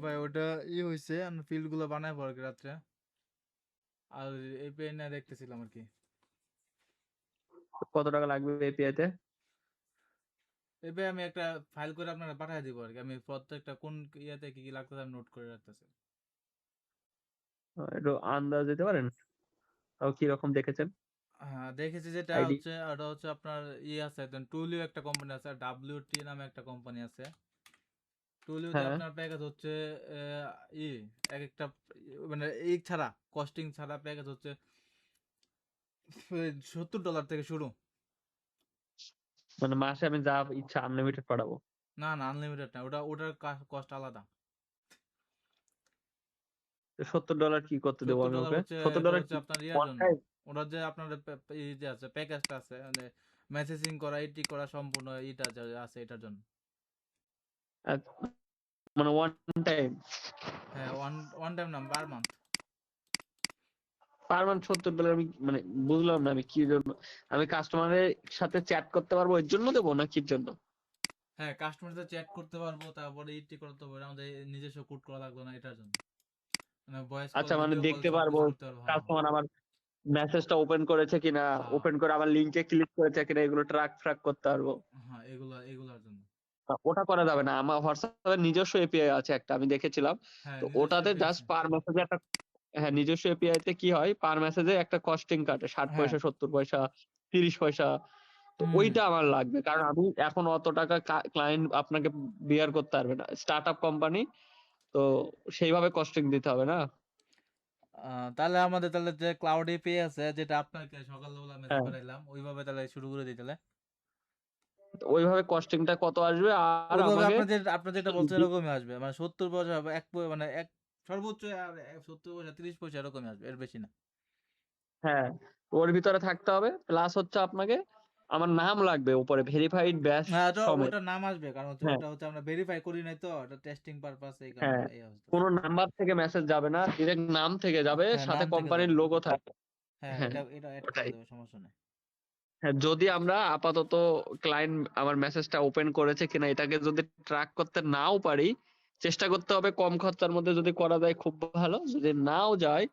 ভাই ওটা হয়েছে, আমি ফিল্ড গুলো বানাই পর রাত্রে, আর এই পেনে দেখতেছিলাম আর কি। কত টাকা লাগবে এপিআই তে? এবার আমি একটা ফাইল করে আপনারা পাঠিয়ে দিব আর কি, আমি প্রত্যেকটা কোন ইয়াতে কি কি লাগতেছে আমি নোট করে রাখতেছি। একটু আন্দাজ দিতে পারেন? তাও কি রকম দেখেছেন হ্যাঁ, দেখেছি যেটা আইডি? হচ্ছে ওটা হচ্ছে আপনার আছে টুলিও একটা কোম্পানি আছে, WT নামে একটা কোম্পানি আছে। টুলিওতে হ্যাঁ, আপনার প্যাকেজ হচ্ছে ই এক একটা মানে এই ছাড়া কস্টিং ছাড়া প্যাকেজ হচ্ছে $70 থেকে শুরু। মানে মাসে আমি যা ইচ্ছা আনলিমিটেড পাঠাবো। না না, আনলিমিটেড না, ওটার কস্ট আলাদা। তো $70 কি করতে দেবো আমি $70 ওকে? হচ্ছে সত্তর এটা ডলার হচ্ছে কি আপনার ইয়ার ওয়ান জন্য। টাইম? ওটা যে আপনার এই যে আছে প্যাকেজটা আছে মানে মেসেজিং করা এটি করা সম্পূর্ণ এটা যে আছে এটার জন্য। মানে ওয়ান টাইম? হ্যাঁ, ওয়ান ওয়ান টাইম না, পার মান্থ। Per month $70? আমি মানে বুঝলাম না আমি কি জন্য, আমি কাস্টমারের সাথে চ্যাট করতে পারবো এর জন্য দেবো না কির জন্য? হ্যাঁ, কাস্টমারের সাথে চ্যাট করতে পারবো, তারপরে ইটি করতে পারবো, আমাদের নিজস্ব কোড করা লাগবে না এটার জন্য। মানে ভয়েস কল আচ্ছা, মানে ভিডিও কল দেখতে পারবো সবকিছু করতে পারবো। হ্যাঁ কাস্টমার আমার মেসেজটা ওপেন করেছে কিনা, হ্যাঁ ওপেন করে আমার লিংকে ক্লিক করেছে কিনা, এগুলো ট্র্যাক ফ্র্যাক করতে পারবো। হ্যাঁ, এগুলার জন্য। ওটা করা যাবে না, আমার হোয়াটসঅ্যাপের নিজস্ব এপিআই আছে একটা, আমি দেখেছিলাম। হ্যাঁ, তো নিজস্ব ওটাতে এপি জাস্ট আছে। পার মেসেজে একটা, হ্যাঁ নিজস্ব এপিআই তে কি হয়, পার মেসেজে একটা কস্টিং কাটে, 60 হ্যাঁ। পয়সা, 70 পয়সা, 30 পয়সা। তো হুম। ওইটা আমার লাগবে, কারণ আমি এখন অত টাকা ক্লায়েন্ট আপনাকে বিয়ার করতে পারবে না, স্টার্ট আপ কোম্পানি তো, সেইভাবে কস্টিং দিতে হবে না। তাহলে আমাদের তাহলে যে ক্লাউড এপি আছে যেটা আপনাকে সকালবেলা মেসেজ হ্যাঁ, পাঠাইলাম ওইভাবে তাহলে শুরু করে দিই তাহলে। তো ওইভাবে কস্টিংটা কত আসবে আর ওইভাবে আমাকে আপনার যেটা বলছেন এরকমই আসবে, মানে 70 পয়সা হবে, মানে এক সর্বোচ্চ আর 70 পয়সা 30 পয়সা এরকমই আসবে, এর বেশি না। হ্যাঁ, ওর ভিতরে থাকতে হবে, প্লাস হচ্ছে আপনাকে আমার নাম লাগবে উপরে ভেরিফাইড ব্যাচ হ্যাঁ, ওটা সমেত। ওটার নাম আসবে, কারণ হচ্ছে হ্যাঁ, ওটা হচ্ছে আমরা ভেরিফাই করি নাই তো, এটা টেস্টিং পারপাস, এই কারণে হ্যাঁ, এই অবস্থা। কোনো নাম্বার থেকে মেসেজ যাবে না, ডিরেক্ট নাম থেকে যাবে, হ্যাঁ, সাথে নাম থেকে কোম্পানির যাবে। লোগো থাকবে। হ্যাঁ, হ্যাঁ, এটা অ্যাড করা ওটাই। যাবে, সমস্যা নেই। হ্যাঁ, যদি আমরা আপাতত ক্লায়েন্ট আমার মেসেজটা ওপেন করেছে কিনা এটাকে যদি ট্র্যাক করতে নাও পারি, চেষ্টা করতে হবে কম খরচার মধ্যে যদি করা যায় খুব ভালো, যদি নাও যায়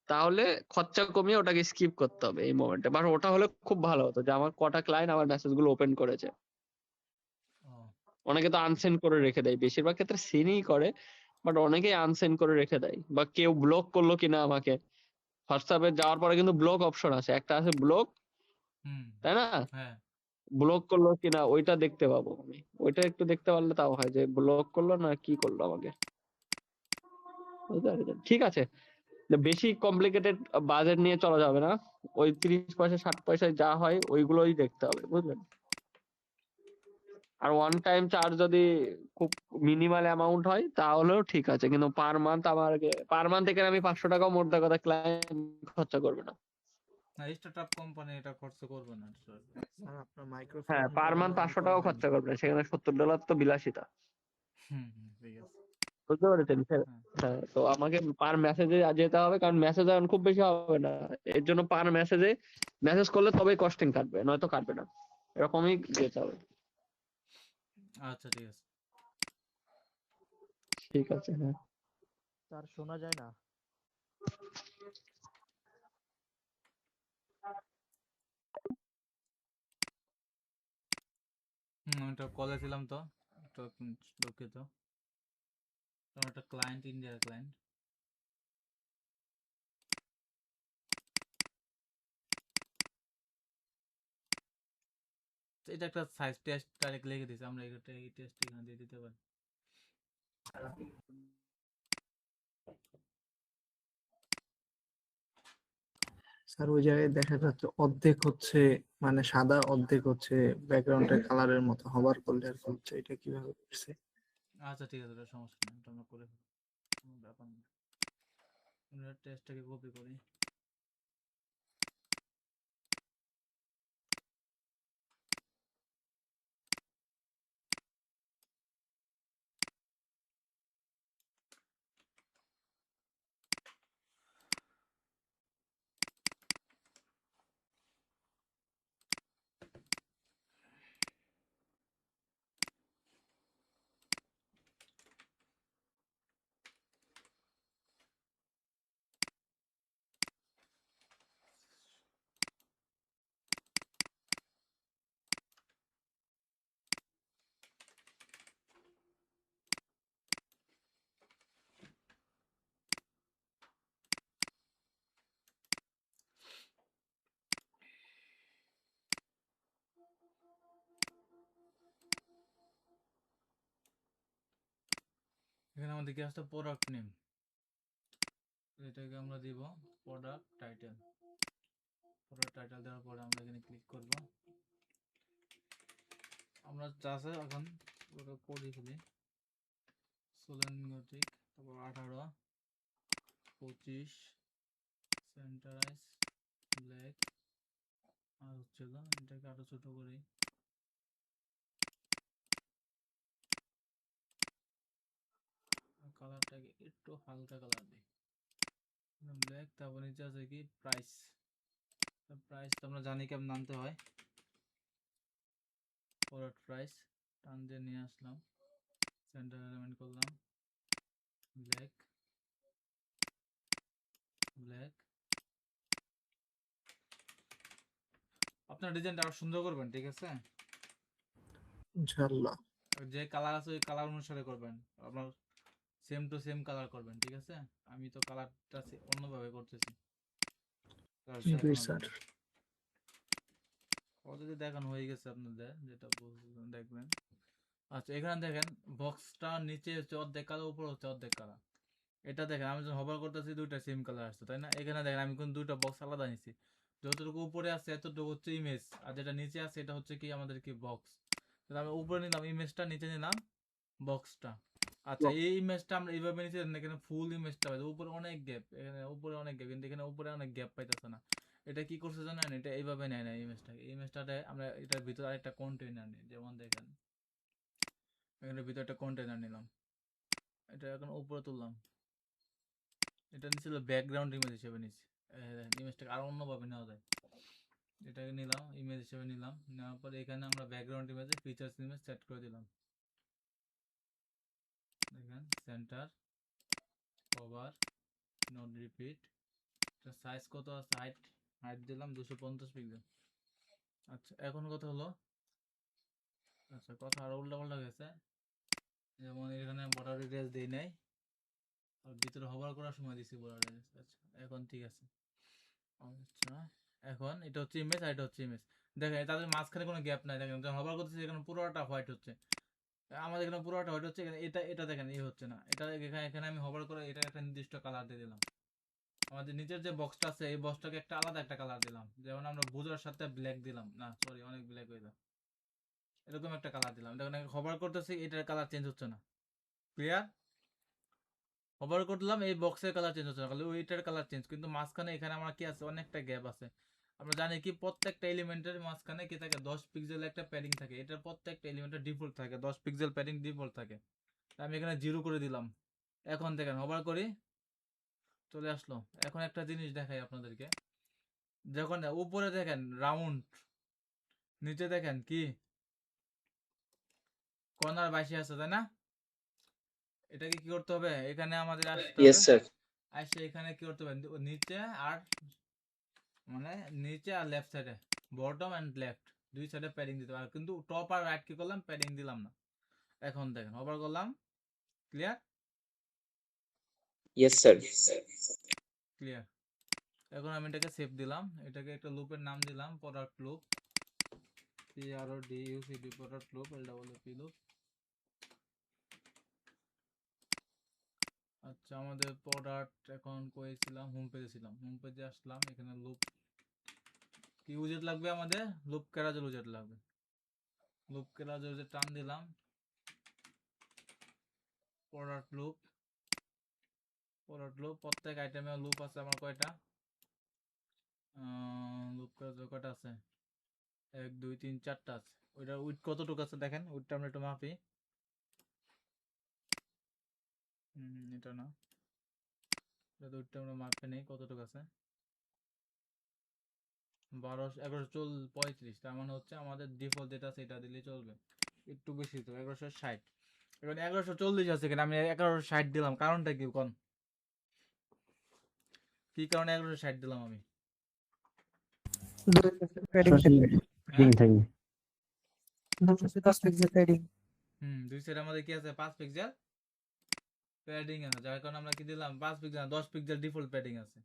তাহলে খরচা কমিয়ে ওটাকে স্কিপ করতে হবে এই মোমেন্টে। বাট ওটা হলে খুব ভালো হতো যে আমার কটা ক্লায়েন্ট আমার মেসেজ গুলো ওপেন করেছে। ও অনেকে তো আনসেন্ড করে রেখে দেয়, বেশিরভাগ ক্ষেত্রে সিনই করে, বাট অনেকেই আনসেন্ড করে রেখে দেয়, বা কেউ ব্লক করলো কিনা আমাকে। হোয়াটসঅ্যাপে যাওয়ার পরে কিন্তু ব্লক অপশন আছে, একটা আছে ব্লক, হুম। তাই না? হ্যাঁ। ব্লক করলো কিনা ওইটা দেখতে পাবো আমি, ওইটা একটু দেখতে পারলে তাও হয় যে ব্লক করলো না কি করলো আমাকে। বুঝতে পেরেছেন? ঠিক আছে, বেশি কমপ্লিকেটেড বাজেট নিয়ে চলা যাবে না, ওই 30 পয়সা 60 পয়সায় যা হয় ওইগুলোই দেখতে হবে, বুঝলেন? আর ওয়ান টাইম চার্জ যদি খুব মিনিমাল অ্যামাউন্ট হয় তাহলেও ঠিক আছে, কিন্তু পার মান্থ আমার, পার মান্থ এখানে আমি 500 টাকাও মোদ্দা কথা ক্লায়েন্ট খরচা করবে না। না, স্টার্টআপ কোম্পানি এটা খরচ করবে না। স্যার আপনার হ্যাঁ, মাইক্রোফোনের পার মান্থ প্রবলেম 500 টাকাও করা খরচা হয়নি। করবে না, সেখানে $70 তো বিলাসিতা। হুম হুম, ঠিক আছে। বুঝতে পেরেছেন স্যার? হ্যাঁ। হ্যাঁ, তো আমাকে পার মেসেজে যেতে হবে, কারণ মেসেজ এখন খুব বেশি হবে না, এর জন্য পার মেসেজে মেসেজ করলে তবেই কস্টিং কাটবে, নয়তো কাটবে না, এরকমই যেতে হবে। আচ্ছা, ঠিক আছে। ঠিক আছে, হ্যাঁ। স্যার শোনা যায় না। আমি একটা কলে ছিলাম তো, একটু দুঃখিত। কারণ একটা ক্লায়েন্ট, ইন্ডিয়ার ক্লায়েন্ট। এটা একটা সাইজ টেস্ট ডাইরেক্ট লিখে দিয়েছে, আমরা এটা এই টেস্ট এখানে দিয়ে দিতে পারি। স্যার ওই জায়গায় দেখা যাচ্ছে অর্ধেক হচ্ছে মানে সাদা, অর্ধেক হচ্ছে ব্যাকগ্রাউন্ডের কালারের মতো হবার করলে আর কি হচ্ছে, এটা কিভাবে করছে? আচ্ছা, ঠিক আছে, এটা সমস্যা নেই, এটা আমরা করে ফেলবো, কোনো ব্যাপার না। আমরা টেস্টটাকে কপি করি। এখানে আমাদের কি আসছে প্রোডাক্ট নেম, এটাকে আমরা দিব প্রোডাক্ট টাইটেল। প্রোডাক্ট টাইটেল দেওয়ার পরে আমরা এখানে ক্লিক করব। আমরা চাষে এখন পড়ি ফেলি সোলেনগটিক, তারপর 18, 25, সেন্টারাইজ, ব্ল্যাক, আর হচ্ছিল এটাকে আরো ছোট করি, কালারটাকে একটু হালকা কালার দিই, ব্ল্যাক। তারপর নিচে আছে কি প্রাইস, প্রাইস তো আমরা জানি কেমন আনতে হয়, প্রোডাক্ট প্রাইস টান দিয়ে নিয়ে আসলাম, সেন্টার এলিমেন্ট করলাম, ব্ল্যাক ব্ল্যাক। আপনার ডিজাইনটা আরো সুন্দর করবেন, ঠিক আছে? ইনশাআল্লাহ। যে কালার আছে ওই কালার অনুসারে করবেন, আপনার সেম টু সেম কালার করবেন, ঠিক আছে? আমি তো কালারটা অন্যভাবে করতেছি। জি স্যার। অলরেডি দেখানো হয়ে গেছে আপনাদের, যেটা বলছিলেন দেখবেন। আচ্ছা এখানে দেখেন বক্সটা নিচে হচ্ছে অর্ধেক কালার, উপর হচ্ছে অর্ধেক কালার। এটা দেখেন আমি যখন হবার করতেছি দুইটা সেম কালার আসছে, তাই না? এখানে দেখেন আমি কোন দুইটা বক্স আলাদা নিছি, যতটুকু উপরে আছে এতটুকু হচ্ছে ইমেজ, আর যেটা নিচে আছে এটা হচ্ছে কি আমাদের কি বক্স। তাহলে আমি উপরে নিলাম ইমেজটা, নিচে নিলাম বক্সটা। আচ্ছা এই ইমেজটা আমরা এইভাবে নিচে এখানে ফুল ইমেজটা পাই, উপরে অনেক গ্যাপ, এখানে উপরে অনেক গ্যাপ, কিন্তু এখানে উপরে অনেক গ্যাপ পাইতেছে না। এটা কি করছে জানেন? এটা এইভাবে নেয় না ইমেজটাতে আমরা এটার ভিতরে আরেকটা কন্টেইনার নিই, যেমন দেখেন এখানে ভিতরে একটা কন্টেইনার নিলাম, এটা এখন উপরে তুললাম, এটা নিচে ব্যাকগ্রাউন্ড ইমেজ হিসেবে নিচ্ছি, ইমেজটাকে আরো অন্যভাবে নেওয়া যায়। এটাকে নিলাম ইমেজ হিসেবে নিলাম, নেওয়ার পরে এখানে আমরা ব্যাকগ্রাউন্ড ইমেজে ফিচার্স ইমেজ সেট করে দিলাম, দেখেন centre, cover, not repeat, size কত আছে, হাইট দিলাম 250 পিক্সেল। আচ্ছা এখন কথা হলো, আচ্ছা কথা আরো উল্টা পাল্টা গেছে, যেমন এখানে বর্ডার রেডিয়াস দেই নাই, আর ভিতরে হভার করার সময় দিছি বর্ডার রেডিয়াস। আচ্ছা এখন ঠিক আছে। আচ্ছা এখন এটা হচ্ছে ইমেজ আর এটা হচ্ছে ইমেজ, দেখেন তাদের মাঝখানে কোনো গ্যাপ নাই, দেখেন যখন হভার করতেছি এখানে পুরোটা হোয়াইট হচ্ছে, আমাদের এখানে পুরোটা হোয়াইট হচ্ছে, এখানে এটা এটা দেখেন এই হচ্ছে না, এটা এখানে আমি হভার করে এটা একটা নির্দিষ্ট কালার দিয়ে দিলাম। আমাদের নিচের যে বক্সটা আছে এই বক্সটাকে একটা আলাদা একটা কালার দিলাম, যেমন আমরা বোঝার সাথে ব্ল্যাক দিলাম, না সরি অনেক ব্ল্যাক হয়ে যায়, এরকম একটা কালার দিলাম। দেখেন হভার করতেছি এটার কালার চেঞ্জ হচ্ছে না, ক্লিয়ার? হভার করলাম এই বক্সের কালার চেঞ্জ হচ্ছে না, খালি ওইটার কালার চেঞ্জ, কিন্তু মাঝখানে এখানে আমার কি আছে অনেকটা গ্যাপ আছে। আমরা জানি কি প্রত্যেকটা এলিমেন্টের মাঝখানে কি থাকে 10 পিক্সেল একটা প্যাডিং থাকে, এটার প্রত্যেকটা এলিমেন্টের ডিফল্ট থাকে 10 পিক্সেল প্যাডিং ডিফল্ট থাকে, আমি এখানে 0 করে দিলাম। এখন দেখেন হভার করি চলে আসলো। এখন একটা জিনিস দেখাই আপনাদেরকে, যখন উপরে দেখেন রাউন্ড, নিচে দেখেন কি কর্নার 22 আছে, তাই না? এটাকে কি করতে হবে, এখানে আমাদের আসতে ইয়েস হবে, স্যার। আসলে এখানে কি করতে হবে নিচে আর মানে নিচে আর লেফট সাইডে, বটম এন্ড লেফট দুই সাইডে প্যাডিং দিতে হবে, কিন্তু টপ আর রাইট কি করলাম প্যাডিং দিলাম না। এখন দেখেন ওভার করলাম, ক্লিয়ার? Yes sir. ক্লিয়ার। এখন আমি এটাকে সেভ দিলাম, এটাকে একটা লুপের নাম দিলাম product loop, PRODUCT product loop, LWP loop. আচ্ছা আমাদের প্রোডাক্ট এখন করেছিলাম হোম পেজে ছিলাম, হোম পেজে আসলাম, এখানে লুপ কি উজেট লাগবে, আমাদের লুপ ক্যারাজের উজেট লাগবে, লুপ ক্যারাজের উজেট টান দিলাম, প্রোডাক্ট লুপ প্রত্যেক আইটেমে লুপ আছে আমার কয়টা, লুপ ক্যারাজের কয়টা আছে 1 2 3 4টা আছে। ওইটার উইথ কতটুকু আছে দেখেন, উইথটা আমরা একটু মাপি, এটা না, এটা উইথটা আমরা মাপে নেই কতটুকু আছে, 12 1135, তার মানে হচ্ছে আমাদের ডিফল্ট যেটা আছে এটা দিলেই চলবে, একটু বেশি তো 1160। এখন 1140 আছে কিনা, আমি 1160 দিলাম, কারণটা কি কোন, কি কারণে 1160 দিলাম আমি? প্যাডিং দুই সাইড আমাদের কি আছে 5 পিক্সেল প্যাডিং আছে, যার কারণে আমরা কি দিলাম 5 পিক্সেল 10 পিক্সেল ডিফল্ট প্যাডিং আছে,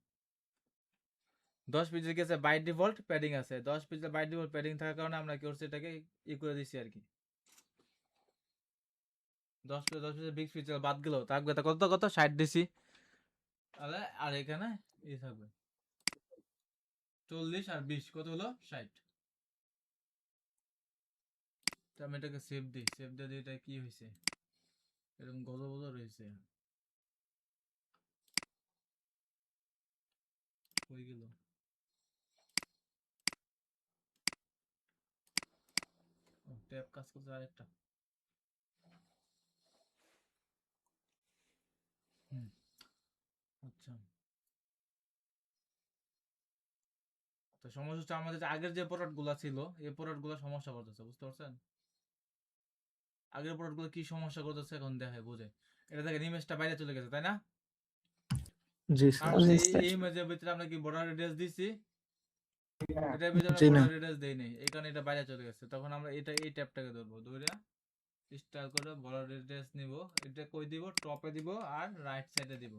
10 পিক্সেল কি আছে বাই ডিফল্ট প্যাডিং আছে, 10 পিক্সেল বাই ডিফল্ট প্যাডিং থাকার কারণে আমরা কি করছি এটাকে ই করে দিছি আর কি। 10 বিগ পিক্সেল বাদ গেল থাকবে তা কত কত 60 দিছি, তাহলে আর এখানে ই থাকবে 40 আর 20 কত হলো 60। তো আমি এটাকে সেভ দিই, সেভ দিয়ে এটা কি হয়েছে এরকম গজো গজো রয়েছে, হয়ে গেল। ট্যাব কাজ করছে আরেকটা। হুম, আচ্ছা। তো সমস্যা হচ্ছে আমাদের যে আগের যে প্রোডাক্ট গুলা ছিল এই প্রোডাক্ট গুলা সমস্যা করতেছে, বুঝতে পারছেন? আগের প্রোডাক্ট গুলো কি সমস্যা করতেছে এখন দেখে বুঝে। এটা দেখেন ইমেজটা বাইরে চলে গেছে, তাই না? জি কারণ স্যার। এই ইমেজের ভিতরে আমরা কি বর্ডার রেডিয়াস দিছি, এটার ভিতরে আমরা জি না। বর্ডার রেডিয়াস দেই নাই, এই কারণে এটা বাইরে চলে গেছে। তখন আমরা এটা এই ট্যাবটাকে ধরবো, ধরে স্টাইল করে বর্ডার রেডিয়াস নিব, এটা কই দিব, টপে দিব আর রাইট সাইডে দিব।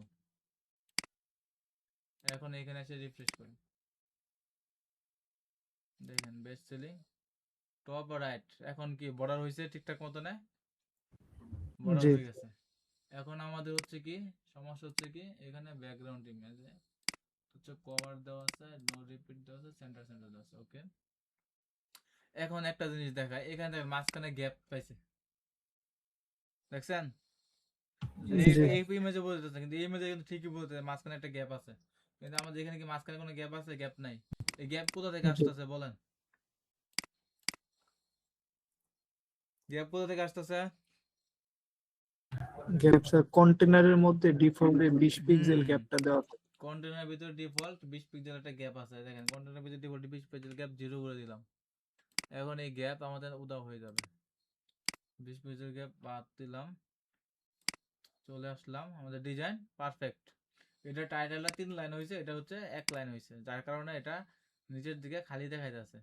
এখন এখানে এসে রিফ্রেশ করি, দেখেন বেস্ট সেলিং টপ আর রাইট, এখন কি বর্ডার হয়েছে ঠিকঠাক মতো না? বর্ডার জি হয়ে গেছে। এখন আমাদের হচ্ছে কি সমস্যা হচ্ছে কি এখানে ব্যাকগ্রাউন্ড ইমেজে হচ্ছে কভার দেওয়া আছে, নো রিপিট দেওয়া আছে, সেন্টার সেন্টার দেওয়া আছে, ওকে। এখন একটা জিনিস দেখায়, এখানে দেখেন মাঝখানে গ্যাপ পাইছে, দেখছেন? জি এই ইমেজে বলতেছে কিন্তু এই ইমেজে কিন্তু ঠিকই বলতেছে মাঝখানে একটা গ্যাপ আছে, কিন্তু আমাদের এখানে কি মাঝখানে কোনো গ্যাপ আছে? গ্যাপ নাই। এই গ্যাপ কোথা থেকে জি। আসতেছে বলেন? গ্যাপ কোথা থেকে আসতেছে? গ্যাপ স্যার কন্টেনারের মধ্যে ডিফল্টে 20 পিক্সেল হুম, গ্যাপটা দেওয়া থাকে। কন্টেনারের ভিতরে ডিফল্ট 20 পিক্সেল একটা গ্যাপ আছে, দেখেন কন্টেনারের ভিতরে ডিফল্ট 20 পিক্সেল গ্যাপ 0 করে দিলাম। এখন এই গ্যাপ আমাদের উধাও হয়ে যাবে, 20 পিক্সেল গ্যাপ বাদ দিলাম, চলে আসলাম আমাদের ডিজাইন পারফেক্ট। এটা টাইটেলটা 3 লাইন হয়েছে, এটা হচ্ছে 1 লাইন হয়েছে, যার কারণে এটা নিচের দিকে খালি দেখা যাচ্ছে।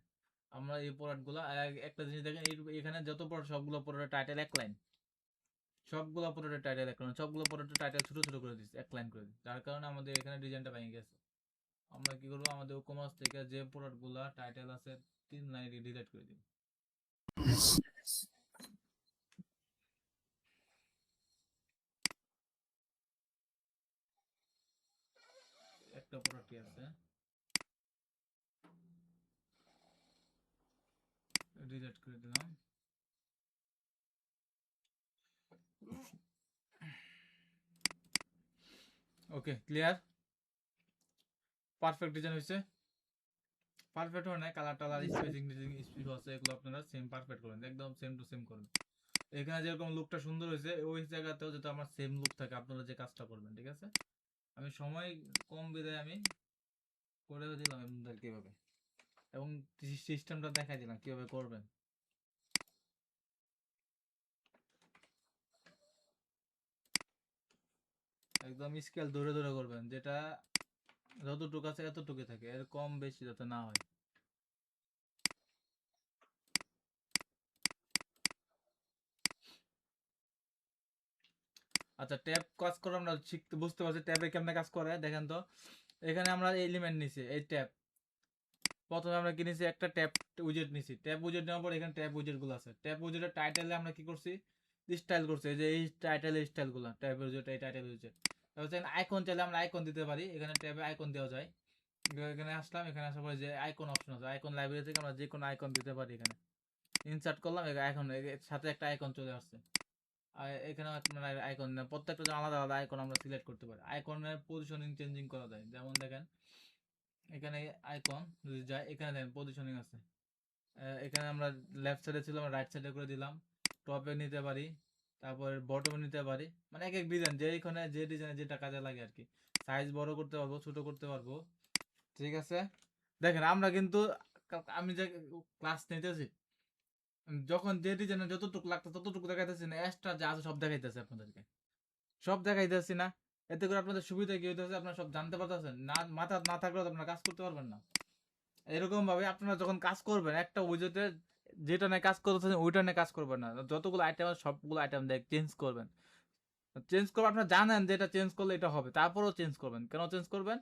আমরা এই প্রোডাক্টগুলো একটা জিনিস দেখেন, এখানে যত প্রোডাক্ট সবগুলো প্রোডাক্ট টাইটেল 1 লাইন, সবগুলো প্রোডাক্টের টাইটেল 1 লাইন, সবগুলো প্রোডাক্টের টাইটেল ছোট ছোট করে দিচ্ছি, 1 লাইন করে দিচ্ছি, যার কারণে আমাদের এখানে ডিজাইনটা ভেঙে গেছে। আমরা কি করবো, আমাদের কমার্স থেকে যে প্রোডাক্টগুলো টাইটেল আছে 3 লাইন ডিলিট করে দিব। একটা প্রোডাক্টই আছে, ডিলিট করে দিলাম। ওকে, ক্লিয়ার, পারফেক্ট ডিজাইন হয়েছে। পারফেক্ট হয় না, কালার টালার স্পেসিং স্পিড আছে, এগুলো আপনারা সেম পারফেক্ট করেন, একদম সেম টু সেম করেন। এখানে যেরকম লুকটা সুন্দর হয়েছে ওই জায়গাতেও যাতে আমার সেম লুক থাকে আপনারা যে কাজটা করবেন, ঠিক আছে? আমি সময় কম বিদায় আমি করে দিলাম আপনাদের কিভাবে, এবং সিস্টেমটা দেখাই দিলাম কিভাবে করবেন। একদম স্কেল ধরে ধরে করবেন, যেটা যতটুকু আছে এতটুকু থাকে, এর কম বেশি যাতে না হয়। আচ্ছা, ট্যাব কাজ করে আমরা শিখতে বুঝতে পারছি ট্যাবে কেমনে কাজ করে, দেখেন তো। এখানে আমরা এলিমেন্ট নিছি, এই ট্যাব প্রথমে আমরা কি নিছি, একটা ট্যাব উইজেট নিছি, ট্যাব উইজেট নেওয়ার পর এখানে ট্যাব উইজেট গুলো আছে, ট্যাব উইজেটের টাইটেলে আমরা কি করছি, স্টাইল করছি, এই যে এই টাইটেলের স্টাইল গুলো ট্যাব উইজেট, এই টাইটেল উইজেট। তারপর আইকন চাইলে আমরা আইকন দিতে পারি, এখানে ট্যাবে আইকন দেওয়া যায়। এখানে আসলাম, এখানে আসার পরে যে আইকন অপশন আছে, আইকন লাইব্রেরি থেকে আমরা যে কোনো আইকন দিতে পারি, এখানে ইনসার্ট করলাম, এখন সাথে একটা আইকন চলে আসছে। আর এখানে আপনার আইকন প্রত্যেকটা যে আলাদা আলাদা আইকন আমরা সিলেক্ট করতে পারি, আইকনের পজিশনিং চেঞ্জিং করা যায়, যেমন দেখেন এখানে আইকন যদি যায়, এখানে দেখেন পজিশনিং আছে, এখানে আমরা লেফট সাইডে ছিল আমরা রাইট সাইডে করে দিলাম, টপে নিতে পারি, তারপর বটমে নিতে পারি, মানে এক এক ডিজাইন যে এখানে যে ডিজাইনে যেটা কাজে লাগে আর কি, সাইজ বড় করতে পারবো, ছোট করতে পারবো, ঠিক আছে? দেখেন আমরা কিন্তু আমি যে ক্লাস নিতেছি, যখন যে ডিজাইনে যতটুকু লাগতো ততটুকু দেখাইতেছি না, এক্সট্রা যা আছে সব দেখাইতেছে আপনাদেরকে, সব দেখাইতেছি না। এতে করে আপনাদের সুবিধা কি হইতেছে, আপনারা সব জানতে পারতেছেন না, মাথা না থাকলেও তো আপনারা কাজ করতে পারবেন না। এরকম ভাবে আপনারা যখন কাজ করবেন একটা উইজেটে যেটা নিয়ে কাজ করতেছেন ওইটা নিয়ে কাজ করবেন না, যতগুলো আইটেম আছে সবগুলো আইটেম দেখ চেঞ্জ করবেন। চেঞ্জ করবে আপনারা জানেন যে এটা চেঞ্জ করলে এটা হবে, তারপরেও চেঞ্জ করবেন, কেন চেঞ্জ করবেন?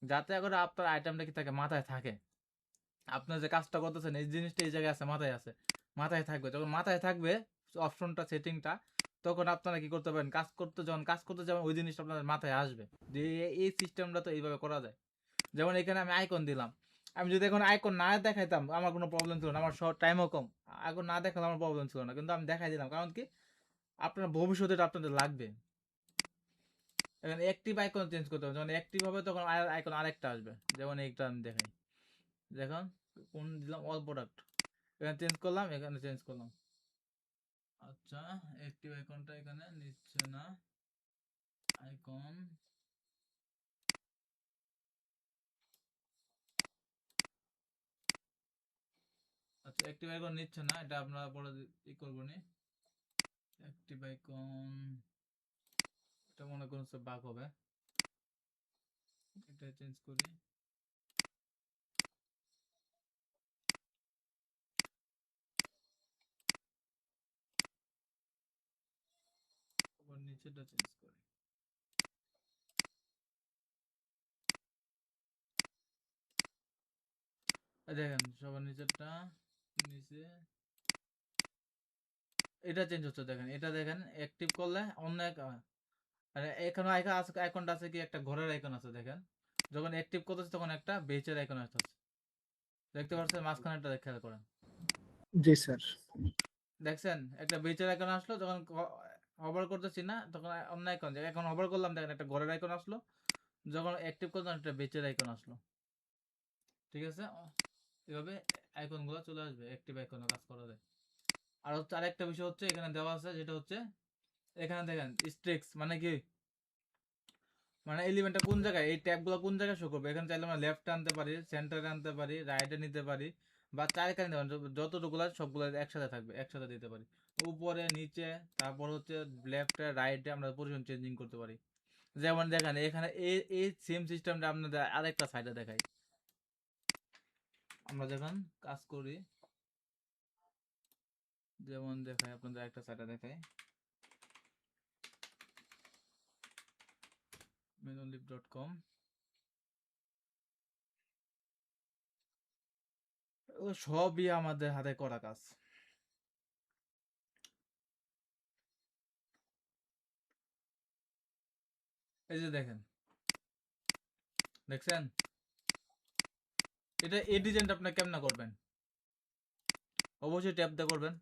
যাতে করে আপনার আইটেমটা কি থাকে, মাথায় থাকে, আপনার যে কাজটা করতেছেন এই জিনিসটা এই জায়গায় আছে, মাথায় আছে, মাথায় থাকবে, যখন মাথায় থাকবে অপশনটা সেটিংটা, তখন আপনারা কি করতে পারেন, যখন কাজ করতে যাবেন ওই জিনিসটা আপনাদের মাথায় আসবে যে এই সিস্টেমটা তো এইভাবে করা যায়। যেমন এখানে আমি আইকন দিলাম, আমি যদি এখন আইকন না দেখাইতাম আমার কোনো প্রবলেম ছিল না, আমার শর্ট টাইমও কম, আইকন না দেখালে আমার প্রবলেম ছিল না, কিন্তু আমি দেখাই দিলাম কারণ কি আপনার ভবিষ্যতে এটা আপনাদের লাগবে। এখানে অ্যাক্টিভ আইকন চেঞ্জ করতে হবে, যখন অ্যাক্টিভ হবে তখন আইকন আরেকটা আসবে, যেমন এইটা আমি দেখাই। দেখুন কোন দিলাম, অল প্রোডাক্ট, এখানে চেঞ্জ করলাম, এখানে চেঞ্জ করলাম। আচ্ছা অ্যাক্টিভ আইকনটা এখানে নিচ্ছে না, আইকন আচ্ছা অ্যাক্টিভ আইকন নিচ্ছে না, এটা আপনারা পরে ই করবো নি। অ্যাক্টিভ আইকন এটা মনে করুন বাগ হবে, এটা চেঞ্জ করি। আবার নিচেটা চেঞ্জ করি। দেখেন সবার নিচেরটা নিচে এটা চেঞ্জ হচ্ছে, দেখেন এটা দেখেন অ্যাক্টিভ করলে অন্য এক আর এখানে আইকন আছে, আইকনটা আছে কি একটা ঘরের আইকন আছে দেখেন, যখন অ্যাক্টিভ করতেছে তখন একটা বেচের আইকন আসতেছে, দেখতে পাচ্ছেন মাঝখানেটা খেয়াল করেন, জি স্যার। দেখছেন একটা বেচের আইকন আসলো, যখন হভার করতেছি না তখন অন্য আইকন, এখন হভার করলাম দেখেন একটা ঘরের আইকন আসলো, যখন অ্যাক্টিভ করলাম একটা বেচের আইকন আসলো। ঠিক আছে, এভাবে আইকনগুলো চলে আসবে, অ্যাক্টিভ আইকনে কাজ করা যায়। আর হচ্ছে আরেকটা বিষয় হচ্ছে এখানে দেওয়া আছে, যেটা হচ্ছে এখানে দেখেন স্ট্রিক্স মানে কি, মানে এলিমেন্টটা কোন জায়গায়, এই ট্যাবগুলো কোন জায়গায় শো করবে। এখানে চাইলে আমরা লেফট আনতে পারি, সেন্টারে আনতে পারি, রাইটে নিতে পারি, বা চারিখানে নিতে পারি, যতটুকুলো সবগুলো একসাথে থাকবে, একসাথে দিতে পারি, উপরে নিচে, তারপর হচ্ছে লেফটে রাইটে আমরা পজিশন চেঞ্জিং করতে পারি। যেমন দেখেন এখানে এই এই সেম সিস্টেমটা আপনাদের আরেকটা সাইডে দেখাই, আমরা যখন কাজ করি, যেমন দেখাই আপনাদের একটা সাইডে দেখাই, menolib.com, সবই আমাদের হাতে করা কাজ। এই যে দেখেন, দেখছেন এটা এই ডিজাইনটা আপনি কেমন করবেন, অবশ্যই ট্যাপ দিয়ে করবেন।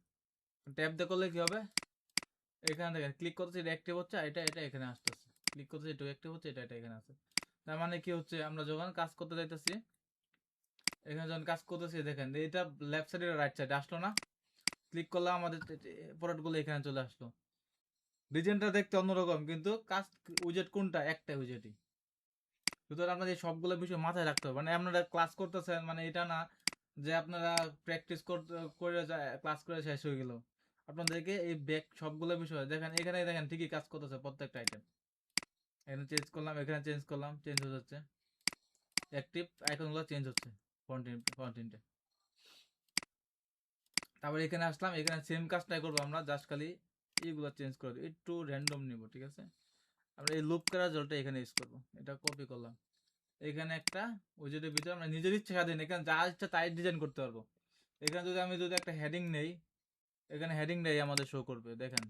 ট্যাপ দিয়ে করলে কি হবে, এখানে দেখেন ক্লিক করতেছে এটা অ্যাক্টিভ হচ্ছে, এটা এটা এখানে আসতেছে, ক্লিক করতেছে এটা অ্যাক্টিভ হচ্ছে, এটা এটা এখানে আছে। তার মানে কি হচ্ছে, আমরা যখন কাজ করতে যাইতেছি, এখানে যখন কাজ করতেছি দেখেন এটা লেফট সাইডে রাইট সাইডে আসলো না, ক্লিক করলে আমাদের প্রোডাক্টগুলো এখানে চলে আসলো। ডিজাইনটা দেখতে অন্যরকম, কিন্তু কাজ উইজেট কোনটা, একটা উইজেটই। সুতরাং আপনাদের সবগুলো বিষয় মাথায় রাখতে হবে, মানে আপনারা ক্লাস করতেছেন মানে এটা না যে আপনারা প্র্যাকটিস করতে করে ক্লাস করে শেষ হয়ে গেল, আপনাদেরকে এই ব্যাক সবগুলো বিষয় দেখেন, এখানে দেখেন ঠিকই কাজ করতেছে প্রত্যেকটা আইটেম। এখানে চেঞ্জ করলাম, এখানে চেঞ্জ করলাম, চেঞ্জ হয়ে যাচ্ছে, অ্যাক্টিভ আইকনগুলো চেঞ্জ হচ্ছে ফ্রন্ট এন্ডে। তারপর এখানে আসলাম, এখানে সেম কাজটাই করবো আমরা, জাস্ট খালি এইগুলো চেঞ্জ করে দেবো, একটু র্যান্ডম নিব, ঠিক আছে। আমরা এই লুপ করার জলটা এখানে ইউজ করবো, এটা কপি করলাম, এখানে একটা উইজেটের ভিতরে আমরা নিজের ইচ্ছা স্বাধীন, এখানে যা ইচ্ছা তাই ডিজাইন করতে পারবো। এখানে যদি আমি একটা হেডিং নেই, এখানে হেডিংটাই আমাদের শো করবে, দেখেন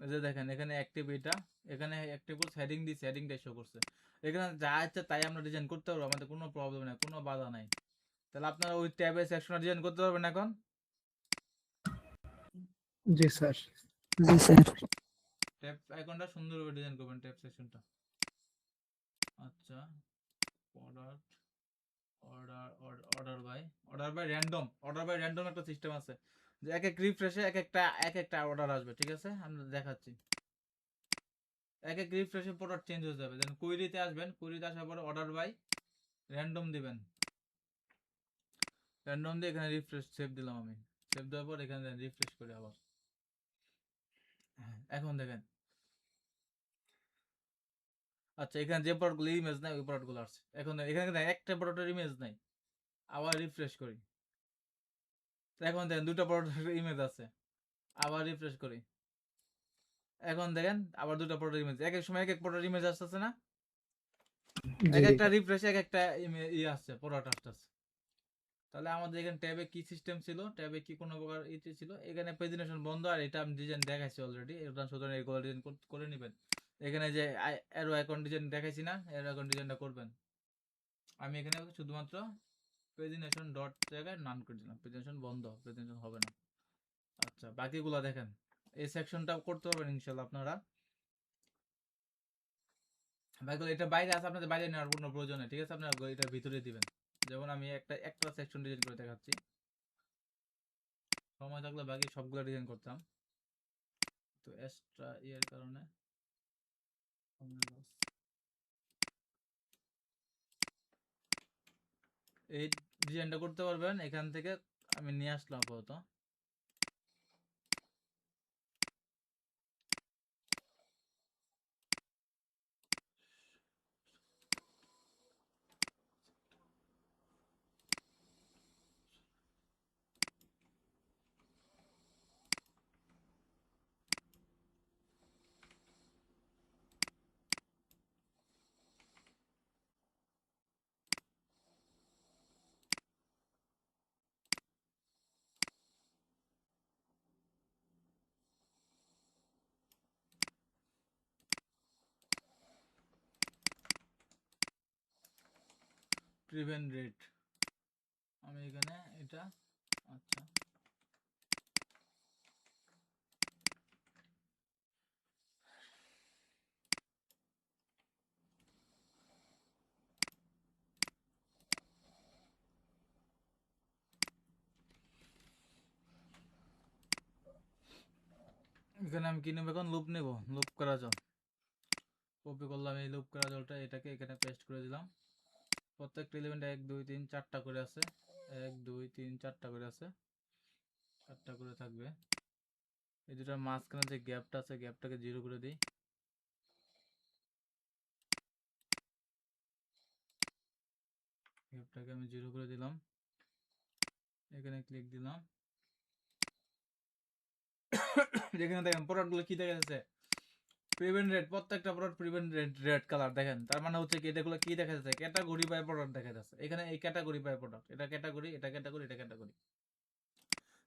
এই যে দেখেন এখানে অ্যাক্টিভ, এটা এখানে অ্যাক্টিভ করছে, হেডিং দিচ্ছে, হেডিংটাই শো করছে। এখানে যা ইচ্ছা তাই আমরা ডিজাইন করতে পারবো, আমাদের কোনো প্রবলেম নাই, কোনো বাধা নাই। তাহলে আপনারা ওই ট্যাবে সেকশনে ডিজাইন করতে পারবেন এখন। জি স্যার। জি স্যার। ট্যাব আইকনটা সুন্দরভাবে ডিজাইন করবেন, ট্যাব সেকশনটা। আচ্ছা প্রোডাক্ট অর্ডার বাই র্যান্ডম একটা সিস্টেম আছে, যে এক এক রিফ্রেশে এক একটা অর্ডার আসবে, ঠিক আছে আমি দেখাচ্ছি। এক এক রিফ্রেশে প্রোডাক্ট চেঞ্জ হয়ে যাবে, দেন কুইরিতে আসবেন, কুইরিতে আসার পরে অর্ডার বাই র্যান্ডম দিবেন, র্যান্ডম দিয়ে এখানে রিফ্রেশ সেভ দিলাম আমি, সেভ দেওয়ার পর এখানে রিফ্রেশ করে আবার। হ্যাঁ, এখন দেখেন, আচ্ছা এখানে যে প্রোডাক্টগুলো ইমেজ নাই ওই প্রোডাক্টগুলো আসছে, এখন এখানে দেখেন একটা প্রোডাক্টের ইমেজ নাই, আবার রিফ্রেশ করি, এখন দেখেন দুটো প্রোডাক্টের ইমেজ আছে, আবার রিফ্রেশ করি, এখন দেখেন আবার দুটো প্রোডাক্ট ইমেজ, এক এক সময় এক এক প্রোডাক্ট ইমেজ আসতেছে না, জি এক একটা রিফ্রেশ এক একটা ইয়ে আসছে, প্রোডাক্ট আসতেছে। তাহলে আমাদের এখানে ট্যাবে কি সিস্টেম ছিল, ট্যাবে কি কোনো প্রকার ইতে ছিল, এখানে প্রেজেন্টেশন বন্ধ, আর এটা আমি ডিজাইন দেখাইছি অলরেডি, এটা সুতরাং এগুলো ডিজাইন করে নেবেন। এখানে যে অ্যারো আইকন ডিজাইন দেখাইছি না, অ্যারো আইকন ডিজাইনটা করবেন। আমি এখানে শুধুমাত্র প্রেজেন্টেশন ডট জায়গায় নান করে দিলাম, প্রেজেন্টেশন বন্ধ, প্রেজেন্টেশন হবে না। আচ্ছা, বাকিগুলো দেখেন, এই সেকশনটা করতে পারবেন ইনশাল্লাহ আপনারা। বাকিগুলো এটা বাইরে আছে, আপনাদের বাইরে নেওয়ার কোনো প্রয়োজন নেই, ঠিক আছে, আপনারা এটার ভিতরে দিবেন। যেমন আমি একটা সেকশন ডিজাইন করে দেখাচ্ছি, সময় থাকলে বাকি সবগুলো ডিজাইন করতাম, তো এক্সট্রা ইয়ের কারণে এই ডিজাইনটা করতে পারবেন এখান থেকে। আমি নিয়ে আসলাম আপাতত। প্রিভেন্ট রেট আমি এখানে এটা, আচ্ছা এখানে আমি কি নেব, এখন লুপ নেব, লুপ করা জল কপি করলাম, এই লুপ করা জলটা এটাকে এখানে পেস্ট করে দিলাম। প্রত্যেকটা এলিমেন্ট 1 2 3 4টা করে আছে, 1 2 3 4টা করে আছে, 4টা করে থাকবে। এই দুটার মাঝখানে যে গ্যাপটা আছে, গ্যাপটাকে 0 করে দিই। গ্যাপটাকে আমি 0 করে দিলাম, এখানে ক্লিক দিলাম। এখানে দেখেন প্রোডাক্টগুলো কি দেখা যাচ্ছে, প্রিভেন্ট রেট, প্রত্যেকটা product prevent rate red colour দেখেন, তার মানে হচ্ছে কি এটাগুলো কি দেখা যাচ্ছে, ক্যাটাগরি বাই প্রোডাক্ট দেখা যাচ্ছে। এখানে এই ক্যাটাগরি বাই প্রোডাক্ট, এটা ক্যাটাগরি, এটা ক্যাটাগরি, এটা ক্যাটাগরি।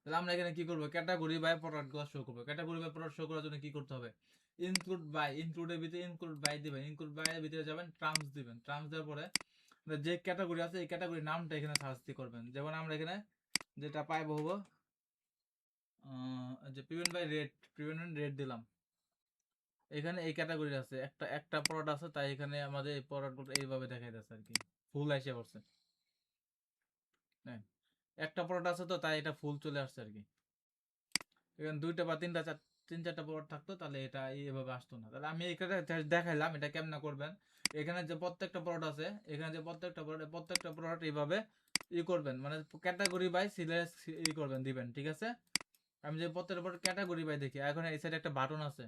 তাহলে আমরা এখানে কি করব, ক্যাটাগরি বাই প্রোডাক্টগুলো শো করব। ক্যাটাগরি বাই প্রোডাক্ট শো করার জন্য কি করতে হবে, ইনক্লুড বাই, ইনক্লুডের ভিতরে ইনক্লুড বাই দিবেন, ইনক্লুড বাই এর ভিতরে যাবেন, টার্মস দিবেন, টার্মস দেওয়ার পরে যে ক্যাটাগরি আছে এই ক্যাটাগরির নামটা এখানে সার্চ দিয়ে করবেন। যেমন আমরা এখানে যেটা পাইবো হবো যে prevent by rate, prevent rate দিলাম। এখানে এই ক্যাটাগরি আছে, একটা প্রোডাক্ট আছে, তাই এখানে আমাদের এই প্রোডাক্টগুলো এইভাবে দেখাই যাচ্ছে আর কি, ফুল এসে পড়ছে। হ্যাঁ, একটা প্রোডাক্ট আছে তো তাই এটা ফুল চলে আসছে আর কি। এখানে 2টা বা 3টা 3-4টা প্রোডাক্ট থাকতো তাহলে এটা এইভাবে আসতো না। তাহলে আমি এখানে দেখাইলাম এটা কেমন করবেন। এখানে যে প্রত্যেকটা প্রোডাক্ট আছে, এখানে যে প্রত্যেকটা প্রোডাক্ট এইভাবে করবেন, মানে ক্যাটাগরি বাই সিলেক্ট করবেন, দিবেন, ঠিক আছে। আমি যে প্রত্যেকটা প্রোডাক্ট ক্যাটাগরি বাই দেখি, এখন এই সাইডে একটা বাটন আছে,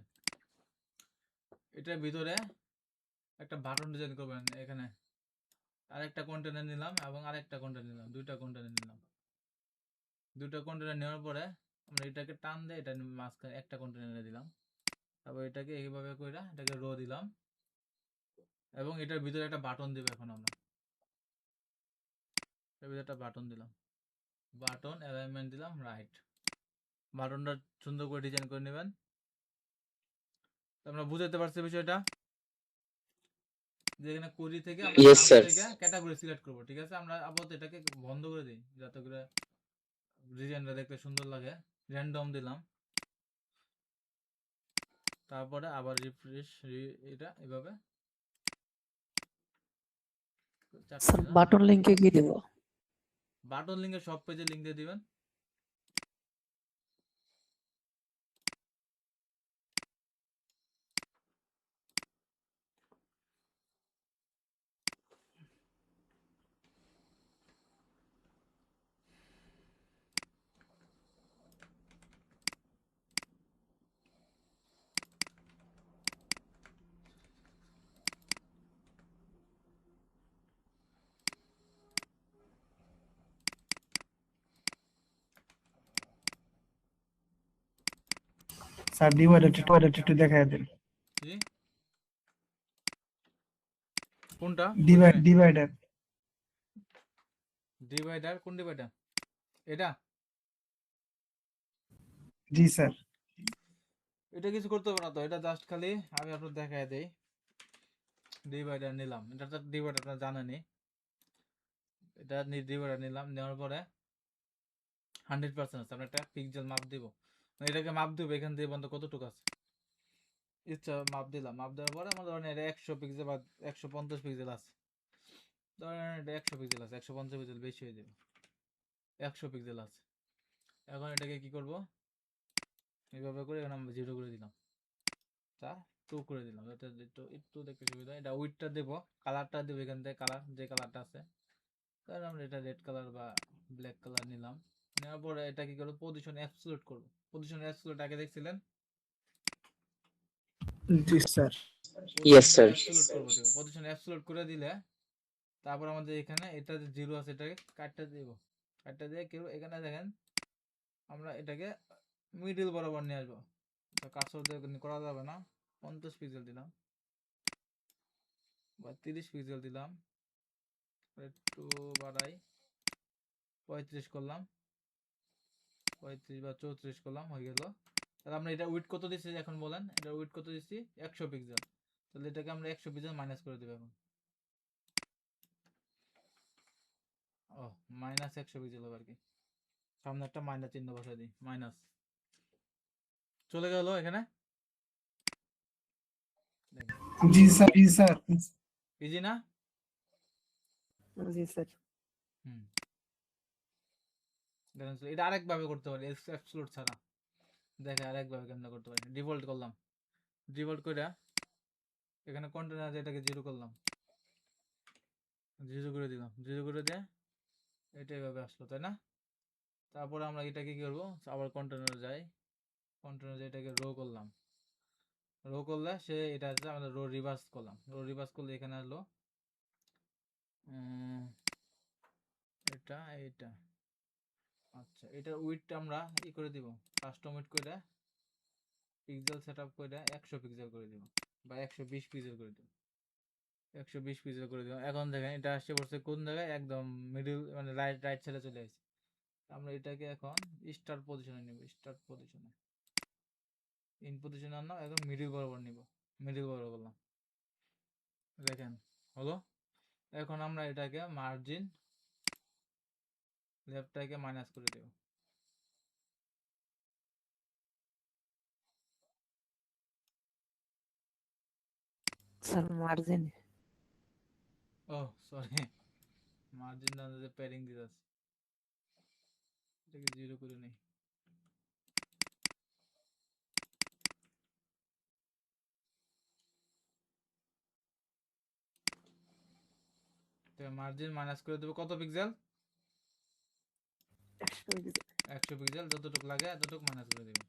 এটার ভিতরে একটা বাটন ডিজাইন করবেন। এখানে আরেকটা কন্টেনার নিলাম এবং আরেকটা কন্টেনার নিলাম, 2টা কন্টেনার নিলাম। 2টা কন্টেনার নেওয়ার পরে আমরা এটাকে টান দিয়ে এটা মাঝখানে একটা কন্টেনারে দিলাম, তারপর এটাকে এইভাবে কইরা এটাকে রো দিলাম, এবং এটার ভিতরে একটা বাটন দিব। এখন আমরা এর ভিতরে একটা বাটন দিলাম, বাটন অ্যালাইনমেন্ট দিলাম রাইট। বাটনটা সুন্দর করে ডিজাইন করে নেবেন। আমরা বুঝাতে পারছি বিষয়টা, যে এখানে কোরি থেকে আমরা Yes, নাম sir. থেকে ক্যাটাগরি সিলেক্ট করব, ঠিক আছে। আমরা আপাতত এটাকে বন্ধ করে দিই যাতে করে ডিজাইনটা দেখতে সুন্দর লাগে। র্যান্ডম দিলাম, তারপরে আবার রিফ্রেশ, এটা এভাবে স্যার বাটন লিংকে কি দেব? বাটন লিঙ্কে সব পেজে লিঙ্ক দিয়ে দিবেন। স্যার ডিভাইডেড দেখায় দেন, জি, কোনটা ডিভাইডেড ডিভাইডার কোন ডিভাইডার? এটা জি স্যার। এটা কিছু করতে হবে না তো, এটা জাস্ট খালি আমি আপনার দেখায় দেই। ডিভাইডার নিলাম, এটা তো ডিভাইডার আপনারা জানেনই। এটা ডিভাইডার নিলাম, নেওয়ার পরে 100% আছে, আমরা একটা পিক্সেল মাপ দিব, এটাকে মাপ দিব এখান থেকে বন্ধ কতটুকু আছে ইচ্ছা মাপ দিলাম। মাপ দেওয়ার পরে আমাদের ধরেন এটা 100 পিক্সেল বা 150 পিক্সেল আছে, ধরেন এটা 100 পিক্সেল আছে, 150 পিক্সেল বেশি হয়ে যাবে, 100 পিক্সেল আছে। এখন এটাকে কি করব, এইভাবে করে এখানে আমরা 0 করে দিলাম, তা 2 করে দিলাম, যাতে একটু একটু দেখতে সুবিধা। এটা উইডটা দেব, কালারটা দেব এখান থেকে, কালার যে কালারটা আছে, তাহলে আমরা এটা রেড কালার বা ব্ল্যাক কালার নিলাম। নেওয়ার পরে এটা কি করব, পজিশন অ্যাবসলিউট করব। পজিশন অ্যাবসলিউট আগে দেখছিলেন? জি sir. Yes, position sir. Absolute করব, দেব পজিশন অ্যাবসলিউট করে দিলে তারপর আমাদের এখানে এটা যে 0 আছে এটাকে কাটতে দেব, কাটতে দিয়ে কেউ এখানে দেখেন আমরা এটাকে মিডল বরাবর নিয়ে আসবো। কার্সর দিয়ে করা যাবে না, 50 পিক্সেল দিলাম বা 30 পিক্সেল দিলাম, একটু বাড়াই 35 করলাম, 35 বা 34 করলাম, হয়ে গেল। তাহলে আমরা এটা উইডথ কত দিচ্ছি এখন বলেন, এটা উইডথ কত দিচ্ছি 100 পিক্সেল, তাহলে এটাকে আমরা 100 পিক্সেল মাইনাস করে দেব এখন। ও মাইনাস 100 পিক্সেল হবে আর কি, সামনে একটা মাইনাস চিহ্ন বসাই দিই, মাইনাস চলে গেল এখানে। জি স্যার। জি স্যার। ইজি না? জি স্যার। হুম, দেখেন তো, এটা আরেক ভাবে করতে পারি অ্যাবসলিউট ছাড়া, দেখে আরেক ভাবে কেমনে করতে পারি। ডিফল্ট করলাম, ডিফল্ট করে এখানে কন্টেনার আছে এটাকে 0 করলাম, 0 করে দিলাম, 0 করে দিয়ে এটা এইভাবে আসলো, তাই না? তারপরে আমরা এটাকে কি করবো, আবার কন্টেনারে যাই, কন্টেনারে এটাকে রো করলাম, রো করলে সে এটা আছে আমাদের রো রিভার্স করলাম, রো রিভার্স করলে এখানে আসলো এটা এইটা। আচ্ছা, এটার উইডথটা আমরা ই করে দিব, কাস্টম উইডথ করে পিক্সেল সেটআপ করে 100 পিক্সেল করে দিব বা 120 পিক্সেল করে দিব, 120 পিক্সেল করে দিব। এখন দেখেন এটা আসছে পড়ছে কোন জায়গায়, একদম মিডল মানে রাইট রাইট সাইডে চলে আসছে। আমরা এটাকে এখন স্টার্ট পজিশনে নিব, স্টার্ট পজিশনে ইন পজিশনে আনলাম, এখন মিডল বরাবর নিব, মিডল বরাবর করলাম, দেখেন হলো। এখন আমরা এটাকে মার্জিন লেফটটাকে মাইনাস করে দেব, স্যার মার্জিন ও সরি, মার্জিন না যে প্যাডিং দিতে আছে, এটাকে 0 করে নেই। মার্জিন মাইনাস করে দেবো কত পিক্সেল, 100 পিক্সেল। 100 পিক্সেল, যতটুকু লাগে এতটুকু মাইনাস করে দেব।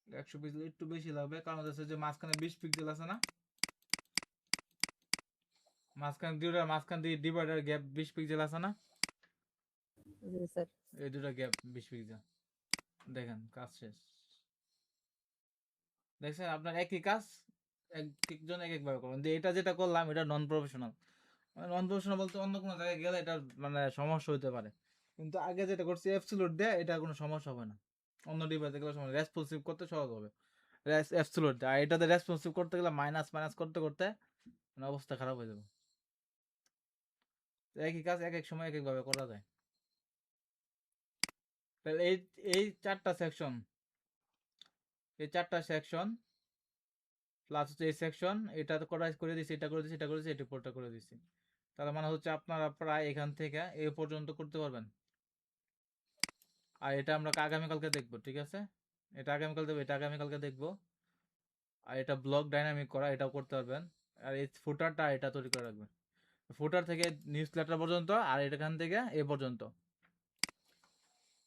একশো পিক্সেল একটু বেশি লাগবে, কারণ হচ্ছে যে মাঝখানে 20 পিক্সেল আছে না, মাঝখান দিয়ে ডিভাইডার গ্যাপ 20 পিক্সেল আছে না, জি স্যার। এই দুটো গ্যাপ 20 পিক্সেল। দেখেন কাজ শেষ, দেখছেন আপনার একই কাজ একজন এক এক ভাবে করবেন। যে এটা যেটা করলাম এটা নন প্রফেশনাল, নন প্রফেশনাল বলতে অন্য কোনো জায়গায় গেলে এটা মানে সমস্যা হতে পারে, কিন্তু আগে যেটা করছি অ্যাবসলিউট দেয় এটা কোনো সমস্যা হবে না, অন্য ডিভাইসে গেলে সমস্যা, রেসপন্সিভ করতে সহজ হবে অ্যাবসলিউট দেয়। আর এটাতে রেসপন্সিভ করতে গেলে মাইনাস মাইনাস করতে করতে মানে অবস্থা খারাপ হয়ে যাবে। তো একই কাজ এক এক সময় এক এক ভাবে করা যায়। তাহলে এই এই চারটা সেকশন, এই চারটা সেকশন প্লাস হচ্ছে এই সেকশন, এটা তো করে দিছি, এটা করে দিছি, এটা করে দিছি, এটা উপরটা করে দিছি। তার মানে হচ্ছে আপনারা প্রায় এখান থেকে এই পর্যন্ত করতে পারবেন। আর এটা আমরা আগামীকালকে দেখবো, ঠিক আছে? এটা আগামীকাল দেবো, এটা আগামীকালকে দেখবো। আর এটা ব্লক ডাইনামিক করা, এটাও করতে পারবেন। আর এই ফুটারটা এটা তৈরি করে রাখবেন, ফুটার থেকে নিউজ লেটার পর্যন্ত, আর এখান থেকে এ পর্যন্ত,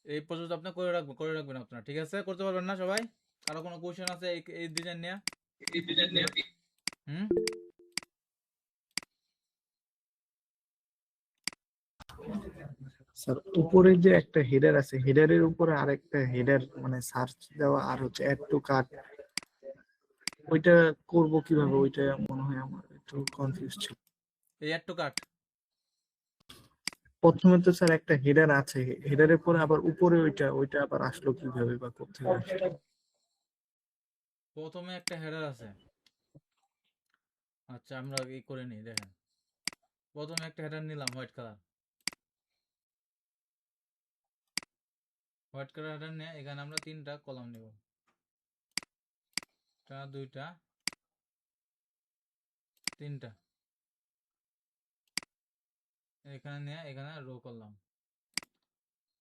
এই পর্যন্ত আপনি করে রাখবেন আপনারা, ঠিক আছে? করতে পারবেন না সবাই? কারো কোনো কোশ্চেন আছে এই ডিজাইন নিয়ে? হুম, স্যার উপরে যে একটা হেডার আছে, হেডারের উপরে আরেকটা হেডার মানে সার্চ দেওয়া আর হচ্ছে অ্যাড টু কার্ট, ওইটা করব কিভাবে? ওইটা মনে হয় আমার একটু কনফিউজ ছিল। এই অ্যাড টু কার্ট প্রথমে তো স্যার একটা হেডার আছে, হেডারের পরে আবার উপরে ওইটা আবার আসলো কিভাবে বা কোথায় আসলো? প্রথমে একটা হেডার আছে। আচ্ছা আমরা এই করে নিই, দেখেন প্রথমে একটা হেডার নিলাম হোয়াইট কালার হেডার নিয়ে এখানে আমরা 3টা কলাম নেব, একটা 2টা 3টা, এখানে নিয়ে এখানে রো করলাম।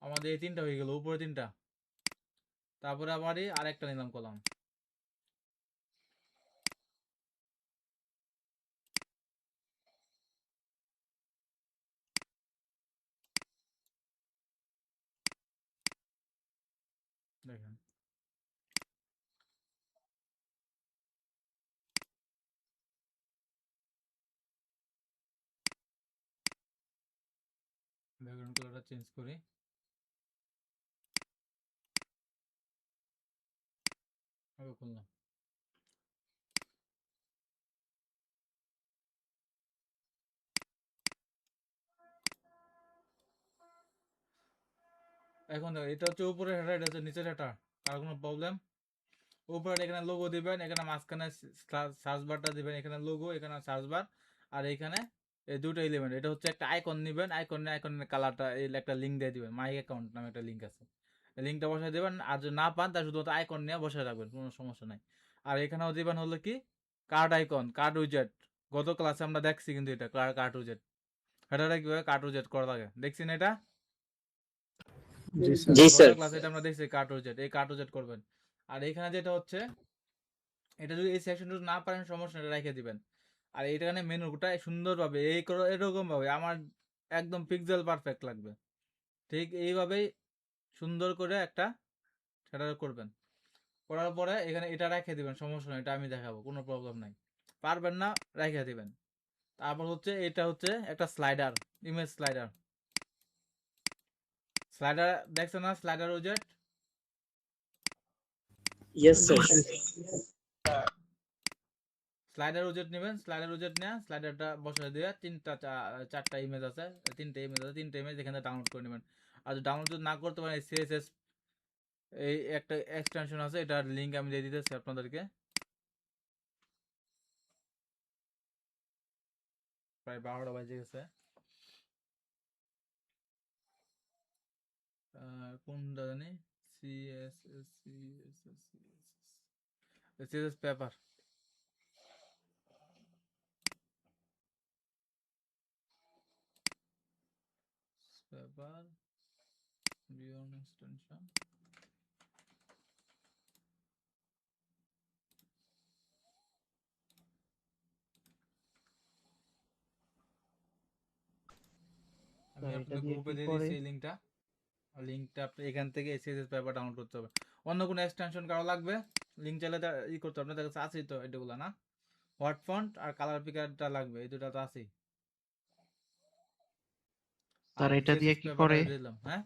আমাদের এই 3টা হয়ে গেল, উপরে 3টা। তারপরে আবার আরেকটা নিলাম কলাম, দেখেন ব্যাকগ্রাউন্ড কালারটা চেঞ্জ করি। আবার করলাম। এখন দেখো এটা হচ্ছে উপরে হেডার, এটা হচ্ছে নিচের হেডার, আর কোনো প্রবলেম? উপরে এখানে লোগো দিবেন, এখানে মাঝখানে সার্চ বারটা দিবেন, এখানে লোগো, এখানে সার্চ বার, আর এখানে এই দুটো এলিমেন্ট। এটা হচ্ছে একটা আইকন নিবেন, আইকনের কালারটা এই একটা লিঙ্ক দিয়ে দিবেন, মাই অ্যাকাউন্ট নামে একটা লিঙ্ক আছে, এই লিঙ্কটা বসাই দেবেন। আর যদি না পান তার শুধুমাত্র আইকন নিয়ে বসায় রাখবেন, কোনো সমস্যা নাই। আর এখানেও দিবেন হলো কি কার্ড আইকন, কার্ড উইজেট। গত ক্লাসে আমরা দেখছি কিন্তু এটা কার্ড উইজেট, হেডারে কিভাবে কার্ড উইজেট করা লাগে দেখছি না এটা? জি স্যার। জি গত স্যার। ক্লাসে এটা আমরা দেখছি কার্ড উইজেট, এই কার্ড উইজেট করবেন। আর এখানে যেটা হচ্ছে, এটা যদি এই সেকশনটা না পারেন সমস্যা নেই, রেখে দিবেন। আর এখানে মেনুটা সুন্দরভাবে এই করো, এরকম ভাবে আমার একদম পিক্সেল পারফেক্ট লাগবে, ঠিক এইভাবেই সুন্দর করে একটা সেটা করবেন। করার পরে এখানে এটা রেখে দিবেন, সমস্যা নেই, এটা আমি দেখাবো, কোনো প্রবলেম নাই। পারবেন না রেখে দিবেন। তারপর হচ্ছে এটা হচ্ছে একটা স্লাইডার, ইমেজ স্লাইডার। স্লাইডার দেখছেন না, স্লাইডার উইজেট? Yes sir. স্লাইডার উইজেট নেবেন, স্লাইডার উইজেট নিয়ে স্লাইডারটা বসায় দিয়ে 4টা ইমেজ আছে, 3টা ইমেজ এখানে ডাউনলোড করে নেবেন। আর যদি ডাউনলোড যদি না করতে পারেন, সিএসএস এই একটা এক্সটেনশন আছে, এটার লিঙ্ক আমি দিয়ে দিতেছি আপনাদেরকে। প্রায় 12টা বাজে গেছে। কোনটা জানি, CSS paper, paper beyond extension. আমি স্যার এটা আপনাদের দিয়ে গ্রুপে কি দিয়ে করে? দিচ্ছি এই লিঙ্কটা আপনি এখান থেকে এসএসএস পেপার ডাউনলোড করতে হবে। অন্য কোনো এক্সটেনশন কারো লাগবে? লিঙ্ক চাইলে ই করতে হবে, আপনাদের কাছে আছেই তো এটাগুলো না? হোয়াট ফন্ট আর কালার পিকারটা লাগবে, এই দুটো তো আছেই। স্যার আর এটা দিয়ে সিএসএস কি পেপারটা করে? দিলাম, হ্যাঁ।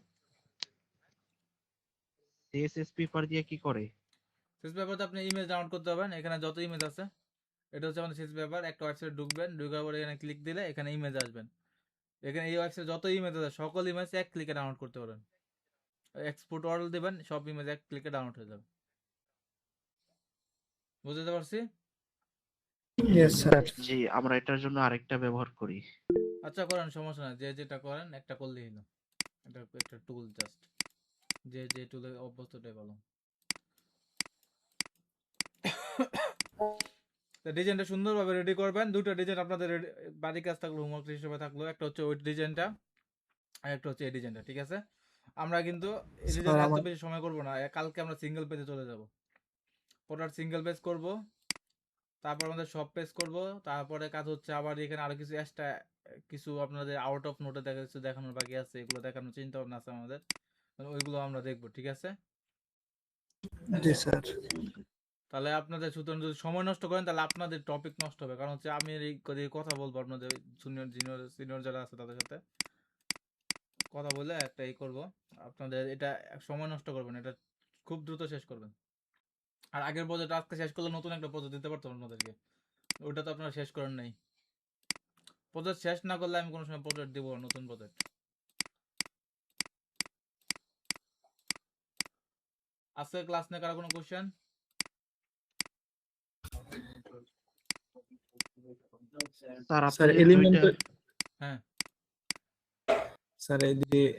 সিএসএস পেপার দিয়ে কি করে? সিএসএস পেপারতে আপনি ইমেজ ডাউনলোড করতে হবেন, এখানে যত ইমেজ আছে, এটা হচ্ছে আমাদের সিএসএস পেপার। একটা ওয়েবসাইটে ঢুকবেন, ঢুকার পরে এখানে ক্লিক দিলে এখানে ইমেজ আসবেন। এখানে এই ওয়েবসাইটে যত ইমেজ আছে সকল ইমেজ এক ক্লিকে ডাউনলোড করতে পারেন। এক্সপোর্ট অর্ডার দিবেন, সব ইমেজ এক ক্লিকে ডাউনলোড হয়ে যাবে। বুঝতে পারছি? Yes sir. জি, আমরা এটার জন্য আরেকটা ব্যবহার করি। আচ্ছা করেন, সমস্যা নাই, যে যেটা করেন একটা করলেই হলো। এটা একটা টুল জাস্ট, যে টুলে অভ্যস্তটাই ভালো। ডিজাইনটা সুন্দরভাবে রেডি করবেন। দুটো ডিজাইন আপনাদের বাড়ির কাজ থাকলো, হোমওয়ার্ক হিসেবে থাকলো। একটা হচ্ছে ওই ডিজাইনটা, আর একটা হচ্ছে এই ডিজাইনটা, ঠিক আছে? আমরা কিন্তু এই স্যার ডিজাইনে এত আমার বেশি সময় করবো না, কালকে আমরা সিঙ্গেল পেজে চলে যাব। প্রোডাক্ট সিঙ্গেল পেজ করব, তারপর আমাদের সব পেজ করব। তারপরে কাজ হচ্ছে আবার এখানে আরো কিছু এক্সট্রা, কিছু আপনাদের আউট অফ নোটে দেখা কিছু দেখানোর বাকি আছে, এগুলো দেখানোর চিন্তা ভাবনা আছে আমাদের, ওইগুলো আমরা দেখবো, ঠিক আছে? জি স্যার। তাহলে আপনাদের সুতরাং যদি সময় নষ্ট করেন তাহলে আপনাদের টপিক নষ্ট হবে, কারণ হচ্ছে আমি এই কথা বলবো আপনাদের জুনিয়র সিনিয়র যারা আছে তাদের সাথে, কথা বলে একটা করব আপনাদের, এটা সময় নষ্ট করবেন, এটা খুব দ্রুত শেষ করবেন। আর আগের প্রজেক্ট আজকে শেষ করলে নতুন একটা প্রজেক্ট দিতে পারতাম আপনাদেরকে, ওটা তো আপনারা শেষ করেন নাই। প্রজেক্ট শেষ না করলে আমি কোনো সময় প্রজেক্ট দিব না, নতুন প্রজেক্ট। আজকে ক্লাস নিয়ে কারো কোনো কোশ্চেন? স্যার স্যার আপনাদের এলিমেন্টাল হ্যাঁ স্যার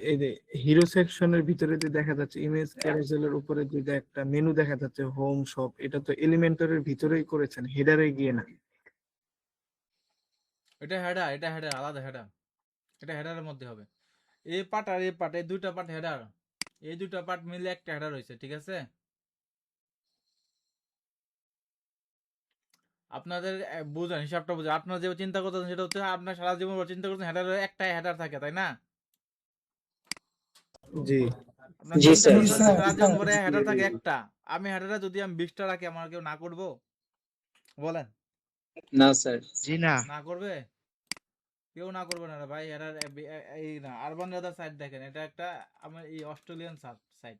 এই যে হিরো সেকশনের ভিতরে যে দেখা যাচ্ছে ইমেজ ক্যারোসেলের উপরে যে একটা মেনু দেখা যাচ্ছে হোম শপ, এটা তো এলিমেন্টরের ভিতরেই করেছেন, হেডারে গিয়ে না। এটা হেডার, এটা হেডার, আলাদা হেডার, এটা হেডারের মধ্যে হবে। এই পার্ট আর এই পার্ট, এই দুইটা পার্ট হেডার, এই দুইটা পার্ট মিলে একটা হেডার হয়েছে, ঠিক আছে? আপনাদের বুঝেন, হিসাবটা বুঝেন। আপনারা যে চিন্তা করতেছেন সেটা হচ্ছে আপনার সারা জীবন চিন্তা করছেন হেডারের একটাই হেডার থাকে, তাই না? জি আপনার জি চিন্তা স্যার। করতেছেন সারা জীবন পরে হেডার থাকে একটা। আমি হেডারে যদি আমি 20টা রাখি, আমার কেউ না করবো? বলেন, না স্যার। জি না। না করবে? কেউ না করবে না রে ভাই। হেডার এই না, আরবান রেদার সাইট দেখেন, এটা একটা আমার এই অস্ট্রেলিয়ান সাইট।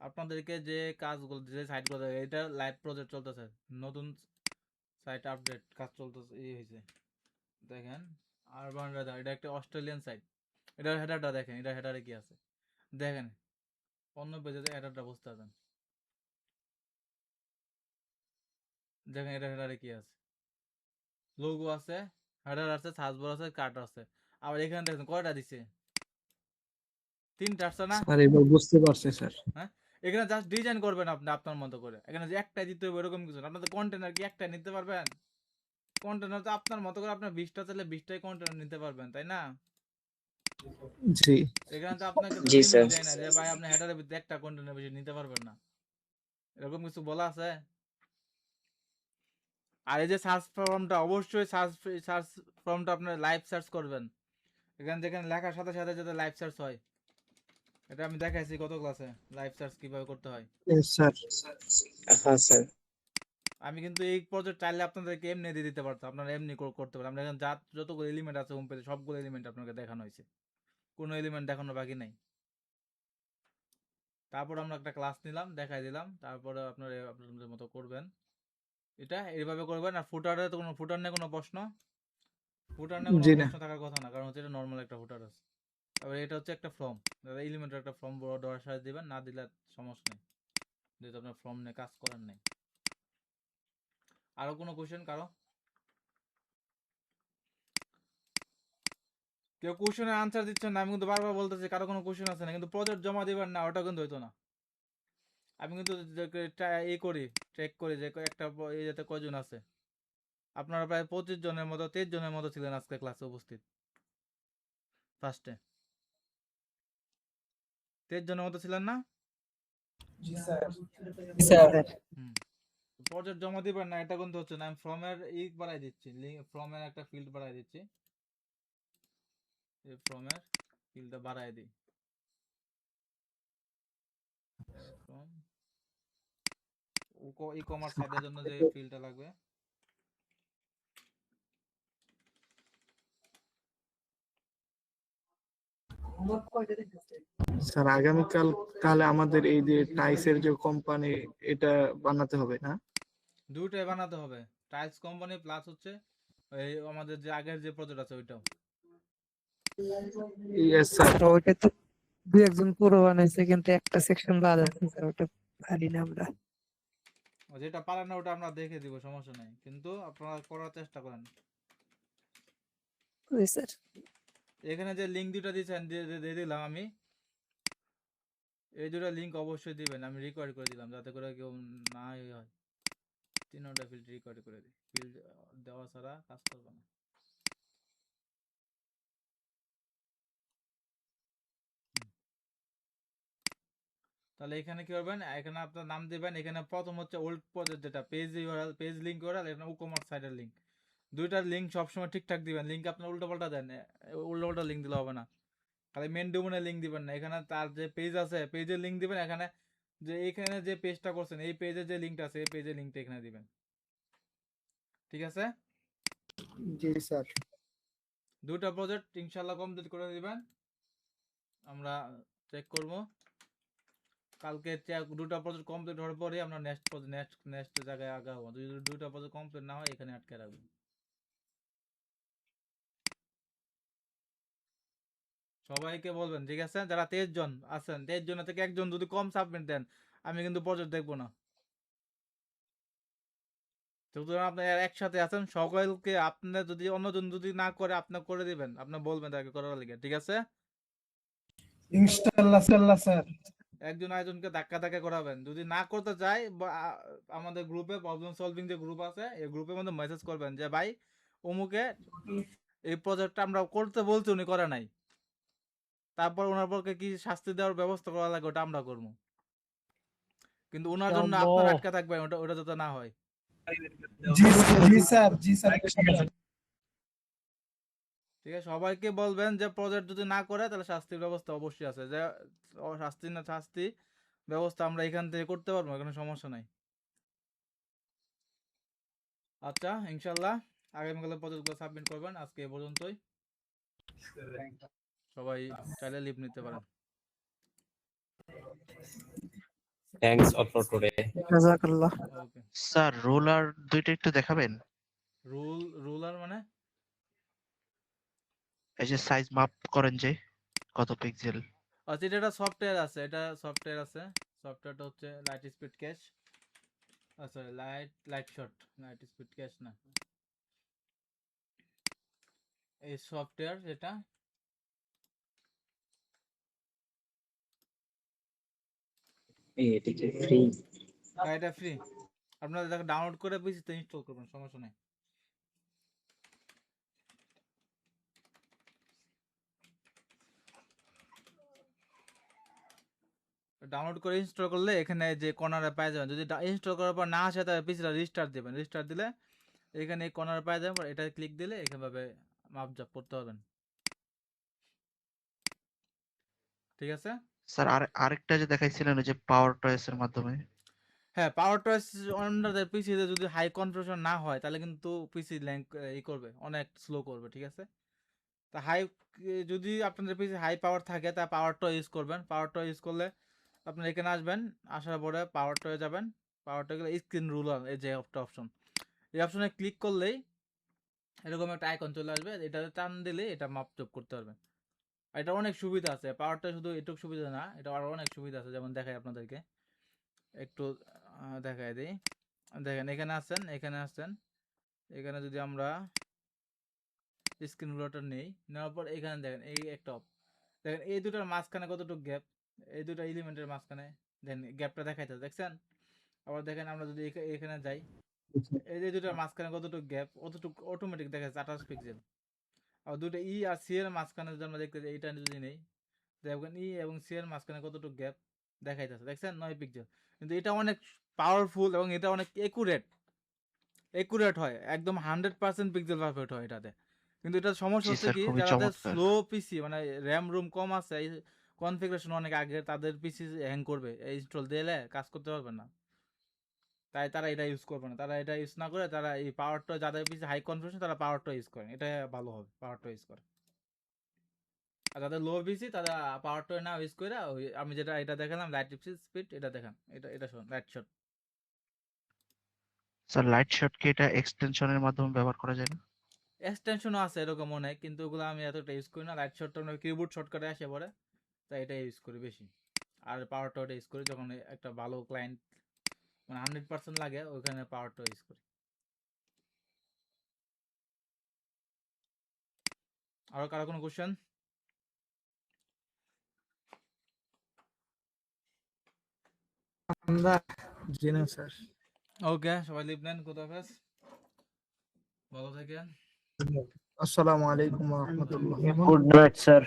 আপনাদেরকে যে কাজগুলো, যে সাইটগুলো, এটা লাইভ প্রজেক্ট চলতেছে, নতুন সাইট আপডেট কাজ চলতেছে, এই হয়েছে দেখেন। আরবান রেদার, এটা একটা অস্ট্রেলিয়ান সাইট। এটার হেডারটা দেখেন, এটার হেডারে কি আছে দেখেন, অন্য পেজে হেডারটা বুঝতে পারবেন। দেখেন এটা হেডারে কি আছে, লোগো আছে, হেডার আছে, সার্চবার আছে, কার্ড আছে। আবার এখানে দেখেন কয়টা দিছে, 3টা আসছে না? স্যার এবার বুঝতে পারছি স্যার। হ্যাঁ, এখানে জাস্ট ডিজাইন করবেন আপনি আপনার মতো করে। এখানে যে একটাই দিতে হবে এরকম কিছু না। আপনাদের কন্টেনার কি একটাই নিতে পারবেন? কন্টেনার তো আপনার মতো করে, আপনার 20টা চাইলে 20টাই কন্টেনার নিতে পারবেন, তাই না? জি এখানে তো আপনাকে তো জি লিমিট স্যার। দেয় না যে ভাই আপনি হেডারের ভিতরে একটা কন্টেনার বেশি নিতে পারবেন না, এরকম কিছু বলা আছে? আর এই যে সার্চ ফর্মটা, অবশ্যই সার্চ ফর্মটা আপনার লাইভ সার্চ করবেন। এখানে যেখানে লেখার সাথে সাথে যাতে লাইভ সার্চ হয়, এটা আমি দেখাইছি গত ক্লাসে, লাইভ সার্চ কিভাবে করতে হয়। স্যার। হ্যাঁ স্যার। আমি কিন্তু এই প্রজেক্ট চাইলে আপনাদেরকে এমনি দিয়ে দিতে পারতাম, আপনারা এমনি করতে পারেন। আমরা এখানে যতগুলো এলিমেন্ট আছে হোম পেজে, সবগুলো এলিমেন্ট আপনাকে দেখানো হয়েছে, কোনো এলিমেন্ট দেখানো বাকি নাই। তারপর আমরা একটা ক্লাস নিলাম, দেখাই দিলাম, তারপরে আপনারা আপনাদের মতো করবেন। এটা এইভাবে করবেন। আর ফুটারে তো কোনো ফুটার নেই, কোনো প্রশ্ন? ফুটার নিয়ে কোনো জি না। প্রশ্ন থাকার কথা না, কারণ হচ্ছে এটা নর্মাল একটা ফুটার আছে। তারপরে এটা হচ্ছে একটা ফর্ম, এলিমেন্টের একটা ফর্ম বড় দেওয়ার সাথে দিবেন, না দিলে সমস্যা নেই, যেহেতু আপনার ফর্ম নিয়ে কাজ করার নেই। আরো কোনো কোশ্চেন কারো? কেউ কোশ্চেনের আনসার দিচ্ছেন না, আমি কিন্তু বারবার বলতেছি কারো কোনো কোশ্চেন আছে না, কিন্তু প্রজেক্ট জমা দিবেন না, ওটা কিন্তু হইতো না। আমি কিন্তু করি, চেক করি যে একটা এই যাতে কয়জন আছে। আপনারা প্রায় 25 জনের মতো, 23 জনের মতো ছিলেন আজকে ক্লাসে উপস্থিত, ফার্স্টে 23 জনের মতো ছিলেন না? স্যার হুম, প্রজেক্ট জমা দিবেন না, এটা কিন্তু হচ্ছে না। আমি ফর্মের বাড়াই দিচ্ছি, ফর্মের একটা ফিল্ড বাড়াই দিচ্ছি, এই ফর্মের ফিল্ডটা বাড়াই দিই। ফর্ম ই কমার্স সাইটের জন্য যে ফিল্ডটা লাগবে, স্যার আগামীকাল তাহলে আমাদের এই যে টাইসের যে কোম্পানি, এটা বানাতে হবে না? দুইটাই বানাতে হবে, টাইলস কোম্পানি প্লাস হচ্ছে এই আমাদের যে আগের যে প্রজেক্ট আছে ওইটাও। Yes sir. স্যার ওইটা তো দু একজন পুরো বানাইছে, কিন্তু একটা সেকশন বাদ আছে স্যার, ওটা পারি না আমরা। যেটা পারেন না ওটা আমরা দেখে দিব, সমস্যা নাই, কিন্তু আপনারা করার চেষ্টা করেন। ওই স্যার এখানে যে লিঙ্ক দুটো দিয়েছেন, দিয়ে দিলাম আমি, এই দুটো লিঙ্ক অবশ্যই দিবেন। আমি রিকোয়ার করে দিলাম যাতে করে কেউ না হয়, 3টা ফিল্ড রিকোয়ার করে দিই, ফিল্ড দেওয়া ছাড়া কাজ করবে না। তাহলে এখানে কি করবেন, এখানে আপনার নাম দিবেন। এখানে প্রথম হচ্ছে ওল্ড প্রজেক্ট, যেটা page URL, page link URL, এখানে ই-কমার্স সাইটের লিংক, দুইটার লিংক সবসময় ঠিকঠাক দিবেন। লিংক আপনার উল্টো পাল্টা দেন, উল্টো পাল্টা লিংক দিলে হবে না। খালি মেন ডোমেনের লিংক দিবেন না, এখানে তার যে পেজ আছে পেজের লিংক দিবেন। এখানে যে এখানে যে পেজটা করছেন এই পেজের যে লিংকটা আছে এই পেজের লিংকটা এখানে দিবেন, ঠিক আছে? জি স্যার। দুইটা প্রজেক্ট ইনশাল্লাহ কমপ্লিট করে দিবেন, আমরা চেক করব। কালকে দুটা প্রজেক্ট কমপ্লিট হওয়ার পরে আমরা নেক্সট জায়গায় আগাবো। যদি দুইটা প্রজেক্ট কমপ্লিট না হয় এখানে আটকে রাখবো। সবাইকে বলবেন, ঠিক আছে? যারা 23 জন আছেন, 23 জনের থেকে একজন যদি কম সাবমিট দেন, আমি কিন্তু প্রজেক্ট দেখবো না। সুতরাং আপনারা একসাথে আছেন, সকলকে আপনার যদি অন্যজন যদি না করে আপনার করে দিবেন, আপনি বলবেন তাকে করার লিগে, ঠিক আছে? ইনশাআল্লাহ স্যার। একজন আরেকজনকে ধাক্কা ধাক্কা করাবেন। যদি না করতে চাই আমাদের গ্রুপে প্রবলেম সলভিং যে গ্রুপ আছে, এই গ্রুপের মধ্যে মেসেজ করবেন যে ভাই অমুকে এই প্রজেক্টটা আমরা করতে বলছি, উনি করে নাই, তারপর ওনার পক্ষে কি শাস্তি দেওয়ার ব্যবস্থা করা লাগে ওটা আমরা করবো, কিন্তু ওনার জন্য আপনার আল্লাহ। আটকা থাকবেন, ওটা যাতে না হয়। জি স্যার। ঠিক আছে, সবাইকে বলবেন যে প্রজেক্ট যদি না করে তাহলে শাস্তির ব্যবস্থা অবশ্যই আছে, যে শাস্তি ব্যবস্থা আমরা এখান থেকে করতে পারবো, কোনো সমস্যা নাই। আচ্ছা, ইনশাল্লাহ আগামীকালে প্রজেক্টগুলো সাবমিট করবেন। আজকে এ পর্যন্তই, সবাই চাইলে লিভ নিতে পারেন। Thanks all for today. জাযাকাল্লাহ। ওকে। স্যার রোলার দুইটা একটু দেখাবেন, রুলার মানে? এই যে সাইজ মাপ করেন যে কত পিক্সেল। আচ্ছা, এটা একটা সফটওয়্যার আছে, সফটওয়্যারটা হচ্ছে light speed cash, sorry light speed cash না, এই সফটওয়্যার যেটা এটা কি ফ্রি? এটা ফ্রি, আপনারা এটাকে ডাউনলোড করে পিসিতে ইনস্টল করবেন, সমস্যা নেই। ডাউনলোড করে ইনস্টল করলে এখানে যে কর্নারে পাওয়া যাবেন, যদি ইনস্টল করার পর না আসে তাহলে পিসিটা রিস্টার্ট দিবেন, রিস্টার্ট দিলে এখানে এই কর্নারে পাওয়া যাবেন, এটা ক্লিক দিলে এখানে মাপজাপ করতে পারবেন, ঠিক আছে? স্যার আরেকটা যে দেখাইছিলেন ওই যে পাওয়ার টয়েস এর মাধ্যমে। হ্যাঁ, পাওয়ার টয়েস অন্যদের পিসিতে যদি হাই কনফিগারেশন না হয় তাহলে কিন্তু পিসি ল্যাং করবে, অনেক স্লো করবে, ঠিক আছে? তা যদি আপনাদের পিসি হাই পাওয়ার থাকে তা পাওয়ার টয় ইউজ করবেন। পাওয়ার টয় ইউজ করলে আপনারা এখানে আসবেন, আসার পরে পাওয়ার টয়ে যাবেন, পাওয়ার টয় গেলে স্ক্রিন রুলার, এই যে একটা অপশন, এই অপশনে ক্লিক করলেই এরকম একটা আইকন চলে আসবে, এটাতে টান দিলে এটা মাপজোপ করতে পারবেন। এটা অনেক সুবিধা আছে, পাওয়ারটা শুধু এটুকু সুবিধা না, এটা আরো অনেক সুবিধা আছে, যেমন দেখাই আপনাদেরকে একটু, দেখাই দিই। দেখেন এখানে আসছেন, এখানে যদি আমরা স্ক্রিন রুলারটা নেই, নেওয়ার পর এখানে দেখেন এই একটা দেখেন এই দুটার মাঝখানে কতটুকু গ্যাপ, এই দুটো এলিমেন্টের মাঝখানে দেখেন গ্যাপটা দেখাইতে, দেখছেন? আবার দেখেন আমরা যদি এখানে যাই, এই যে দুটার মাঝখানে কতটুকু গ্যাপ, অতটুকু অটোমেটিক দেখা যাচ্ছে 28 পিক্সেল। আর দুটো ই আর সি এর মাঝখানে যদি আমরা দেখতে যাই, এইটা যদি নেই, দেখবেন ই এবং সি এর মাঝখানে কতটুকু গ্যাপ দেখাইতেছে, দেখছেন? 9 পিক্সেল। কিন্তু এটা অনেক পাওয়ারফুল এবং এটা অনেক একুরেট হয়, একদম 100% পিক্সেল পারফেক্ট হয় এটাতে। কিন্তু এটা সমস্যা জি হচ্ছে স্যার, কি, খুবই যাদের চমৎকার। স্লো পিসি মানে র্যাম রুম কম আছে, এই কনফিগারেশন অনেক আগে, তাদের পিসি হ্যাং করবে, এই ইনস্টল দিলে কাজ করতে পারবে না, তাই তারা এটা ইউজ করবে না। তারা এটা ইউজ না করে তারা এই পাওয়ারটা, যাদের পিসি হাই কনফিগারেশন তারা পাওয়ারটা ইউজ করে, এটা ভালো হবে, পাওয়ারটা ইউজ করে। আর যাদের লো পিসি তারা পাওয়ারটা না ইউজ করে ওই আমি যেটা এটা দেখালাম লাইট স্পিড, এটা দেখান, এটা শোন light shot. Sir light shot কি এটা এক্সটেনশনের মাধ্যমে ব্যবহার করা যায় না? এক্সটেনশনও আছে এরকম অনেক, কিন্তু ওগুলো আমি এতটা ইউজ করি না। লাইট শটটা আমরা কিবোর্ড শর্টকাটে আসে পড়ে, তাই এটা ইউজ করি বেশি। আর পাওয়ারটা ওটা ইউজ করি যখন একটা ভালো ক্লায়েন্ট মানে 100% লাগে, ওইখানে পাওয়ারটা ইউজ করি। আরো কারো কোনো কোশ্চেন? জি না স্যার। ওকে, সবাই লিভ নেন, খুদাহাফেজ, ভালো থাকেন। আসসালামু আলাইকুম ওয়া রাহমাতুল্লাহ। Good night, sir.